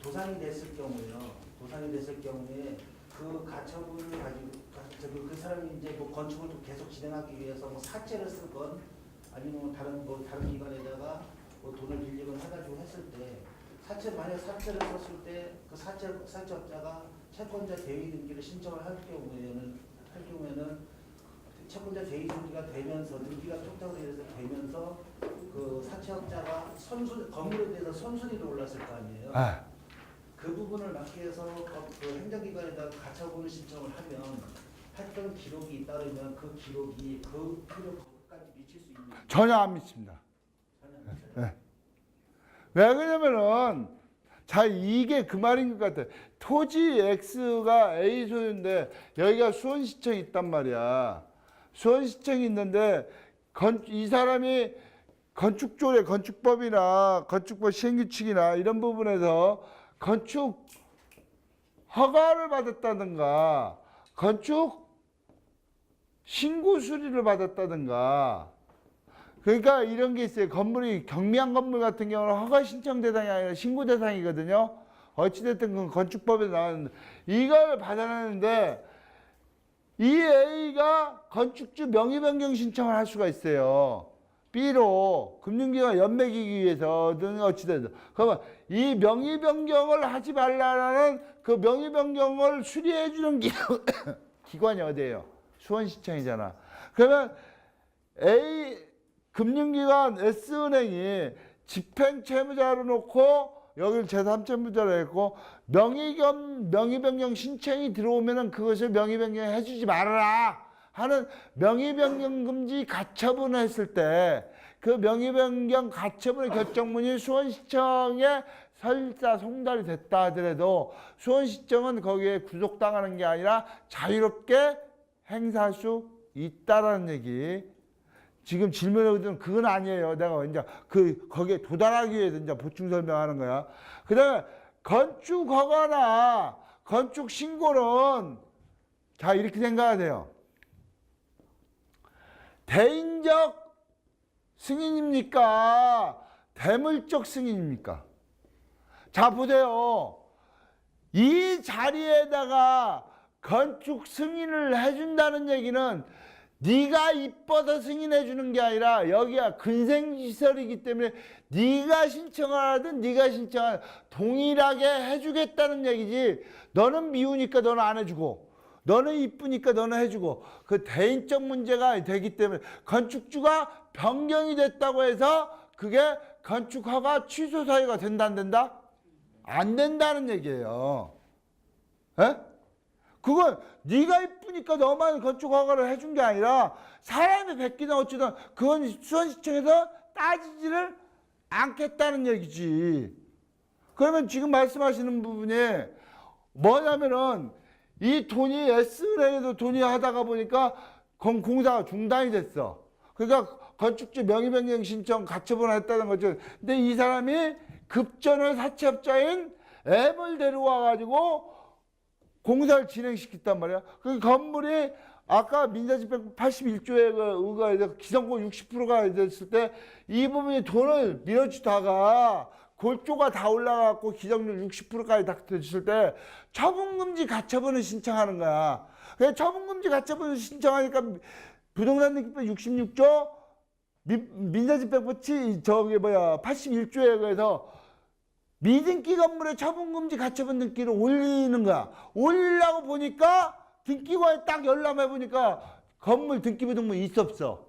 도산이 됐을 경우에 그 가처분을 가지고 그 사람이 이제 뭐 건축을 좀 계속 진행하기 위해서 뭐 사채를 쓸건 아니면 다른 기관에다가 뭐 돈을 빌리건 해가지고 했을 때 만약 사채를 썼을 때 그 사채업자가 채권자 대위 등기를 신청을 할 경우에는 채권자 대위 등기가 되면서 등기가 촉탁을 되면서 그 사채업자가 건물에 대해서 선순위로 올랐을 거 아니에요. 아, 그 부분을 막기 위해서 그 행정기관에다가 가처분을 신청을 하면 했던 기록이 따르면 그 기록이 그 효력까지 미칠 수 있는 전혀 안 믿습니다. 네. 왜 그러냐면은 자 이게 그 말인 것 같아. 토지 X가 A 소유인데 여기가 수원시청이 있단 말이야. 수원시청이 있는데 이 사람이 건축조례, 건축법이나 건축법 시행규칙이나 이런 부분에서 건축 허가를 받았다든가 건축 신고 수리를 받았다든가 그러니까 이런 게 있어요. 건물이 경미한 건물 같은 경우는 허가 신청 대상이 아니라 신고 대상이거든요. 어찌됐든 그 건축법에 나왔는데 이걸 받아내는데 이 A가 건축주 명의 변경 신청을 할 수가 있어요. B로 금융기관 연맥이기 위해서든 어찌되든 그러면 이 명의 변경을 하지 말라는 그 명의 변경을 수리해 주는 기관이 어디예요? 수원시청이잖아. 그러면 A 금융기관 S은행이 집행채무자로 놓고 여기를 제3채무자로 했고 명의 변경 신청이 들어오면은 그것을 명의 변경해 주지 말아라 하는 명의 변경 금지 가처분을 했을 때 그 명의 변경 가처분의 결정문이 수원시청에 설사 송달이 됐다 하더라도 수원시청은 거기에 구속당하는 게 아니라 자유롭게 행사할 수 있다라는 얘기. 지금 질문하거든 그건 아니에요. 내가 이제 거기에 도달하기 위해서 이제 보충 설명하는 거야. 그다음에 건축 허가나 건축 신고는 자 이렇게 생각하세요. 대인적 승인입니까? 대물적 승인입니까? 자 보세요. 이 자리에다가 건축 승인을 해준다는 얘기는 네가 이뻐서 승인해 주는 게 아니라 여기가 근생시설이기 때문에 네가 신청하든 네가 신청하든 동일하게 해주겠다는 얘기지. 너는 미우니까 너는 안 해주고 너는 이쁘니까 너는 해주고 그 대인적 문제가 되기 때문에 건축주가 변경이 됐다고 해서 그게 건축 허가 취소 사유가 된다 안 된다? 안 된다는 얘기예요. 에? 그건 네가 이쁘니까 너만 건축 허가를 해준 게 아니라 사람이 베끼든 어찌든 그건 수원시청에서 따지지를 않겠다는 얘기지. 그러면 지금 말씀하시는 부분이 뭐냐면은 이 돈이 S은행에서 돈이 하다가 보니까 공사가 중단이 됐어. 그러니까 건축주 명의변경 신청 가처분을 했다는 거죠. 근데 이 사람이 급전을 사채업자인 M을 데려와 가지고 공사를 진행시켰단 말이야. 그 건물이 아까 민사집행 81조에 의거해서 기성권 60%가 됐을 때 이 부분이 돈을 밀어주다가 골조가 다 올라가고 기성률 60%까지 다 됐을 때 처분금지 가처분을 신청하는 거야. 그래서 처분금지 가처분을 신청하니까 부동산등기법 66조 민사집행법 81조에 의해서 미등기 건물의 처분금지 가처분 등기를 올리는 거야. 올리려고 보니까 등기관에 딱 열람해 보니까 건물 등기부등본이 있어 없어?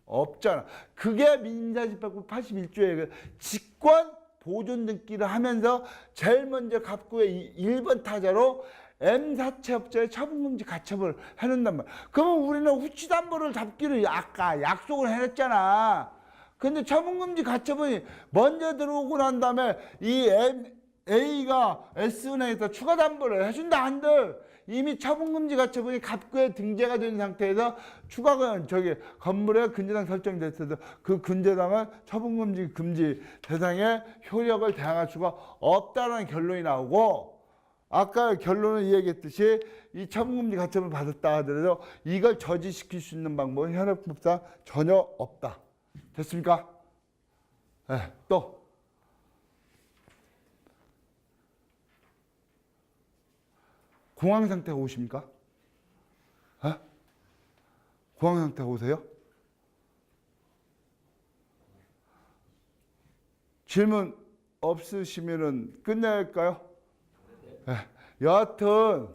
없잖아. 그게 민사집행법 81조에 직권 보존 등기를 하면서 제일 먼저 갑구의 1번 타자로 M사채업자의 처분금지 가처분을 해놓는단 말이야. 그러면 우리는 후치담보를 잡기로 아까 약속을 해냈잖아. 근데 처분금지 가처분이 먼저 들어오고 난 다음에 이 A가 S은행에서 추가 담보를 해준다 한들 이미 처분금지 가처분이 갑구에 등재가 된 상태에서 추가가 건물에 근저당 설정됐어도 그 근저당은 처분금지 금지 대상에 효력을 대항할 수가 없다는 결론이 나오고 아까 결론을 이야기했듯이 이 처분금지 가처분을 받았다 하더라도 이걸 저지시킬 수 있는 방법은 현행법상 전혀 없다. 됐습니까? 네, 또 공황 상태가 오십니까? 공황 상태가 오세요? 질문 없으시면은 끝낼까요? 네, 여하튼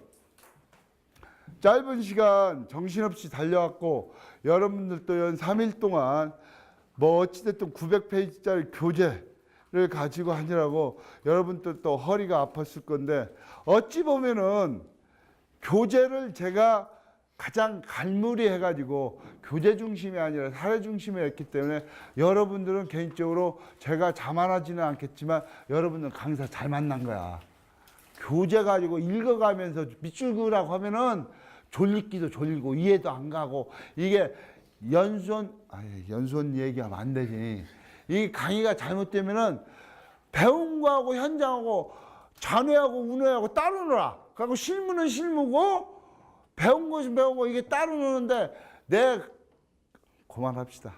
짧은 시간 정신없이 달려왔고 여러분들도 연 3일 동안 뭐 어찌됐든 900페이지짜리 교재를 가지고 하느라고 여러분들 또 허리가 아팠을 건데 어찌 보면은 교재를 제가 가장 갈무리 해가지고 교재 중심이 아니라 사례 중심이 했기 때문에 여러분들은 개인적으로 제가 자만하지는 않겠지만 여러분들은 강사 잘 만난 거야. 교재 가지고 읽어가면서 밑줄 그으라고 하면은 졸리기도 졸리고 이해도 안 가고 이게 연수원 얘기하면 안 되지. 이 강의가 잘못되면은 배운 거하고 현장하고 잔회하고 운회하고 따로 놀아. 그리고 실무는 실무고 배운 것은 배우고 이게 따로 노는데 그만합시다.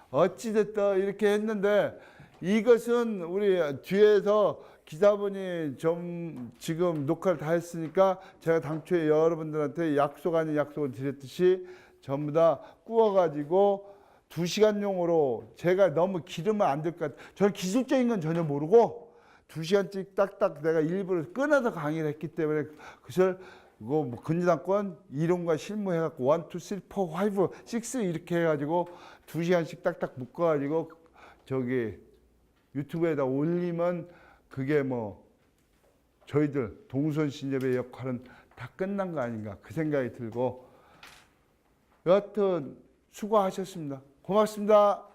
어찌됐든 이렇게 했는데 이것은 우리 뒤에서 기자분이 좀 지금 녹화를 다 했으니까 제가 당초에 여러분들한테 약속 아닌 약속을 드렸듯이 전부 다 꾸어가지고 2시간용으로 제가 너무 기르면 안 될 것 같아요. 저는 기술적인 건 전혀 모르고 2시간씩 딱딱 내가 일부러 끊어서 강의를 했기 때문에 그것을 뭐 근저당권 이론과 실무 해갖고 1, 2, 3, 4, 5, 6 이렇게 해가지고 2시간씩 딱딱 묶어가지고 저기 유튜브에다 올리면 그게 뭐 저희들 동선 신협의 역할은 다 끝난 거 아닌가 그 생각이 들고 여하튼 수고하셨습니다. 고맙습니다.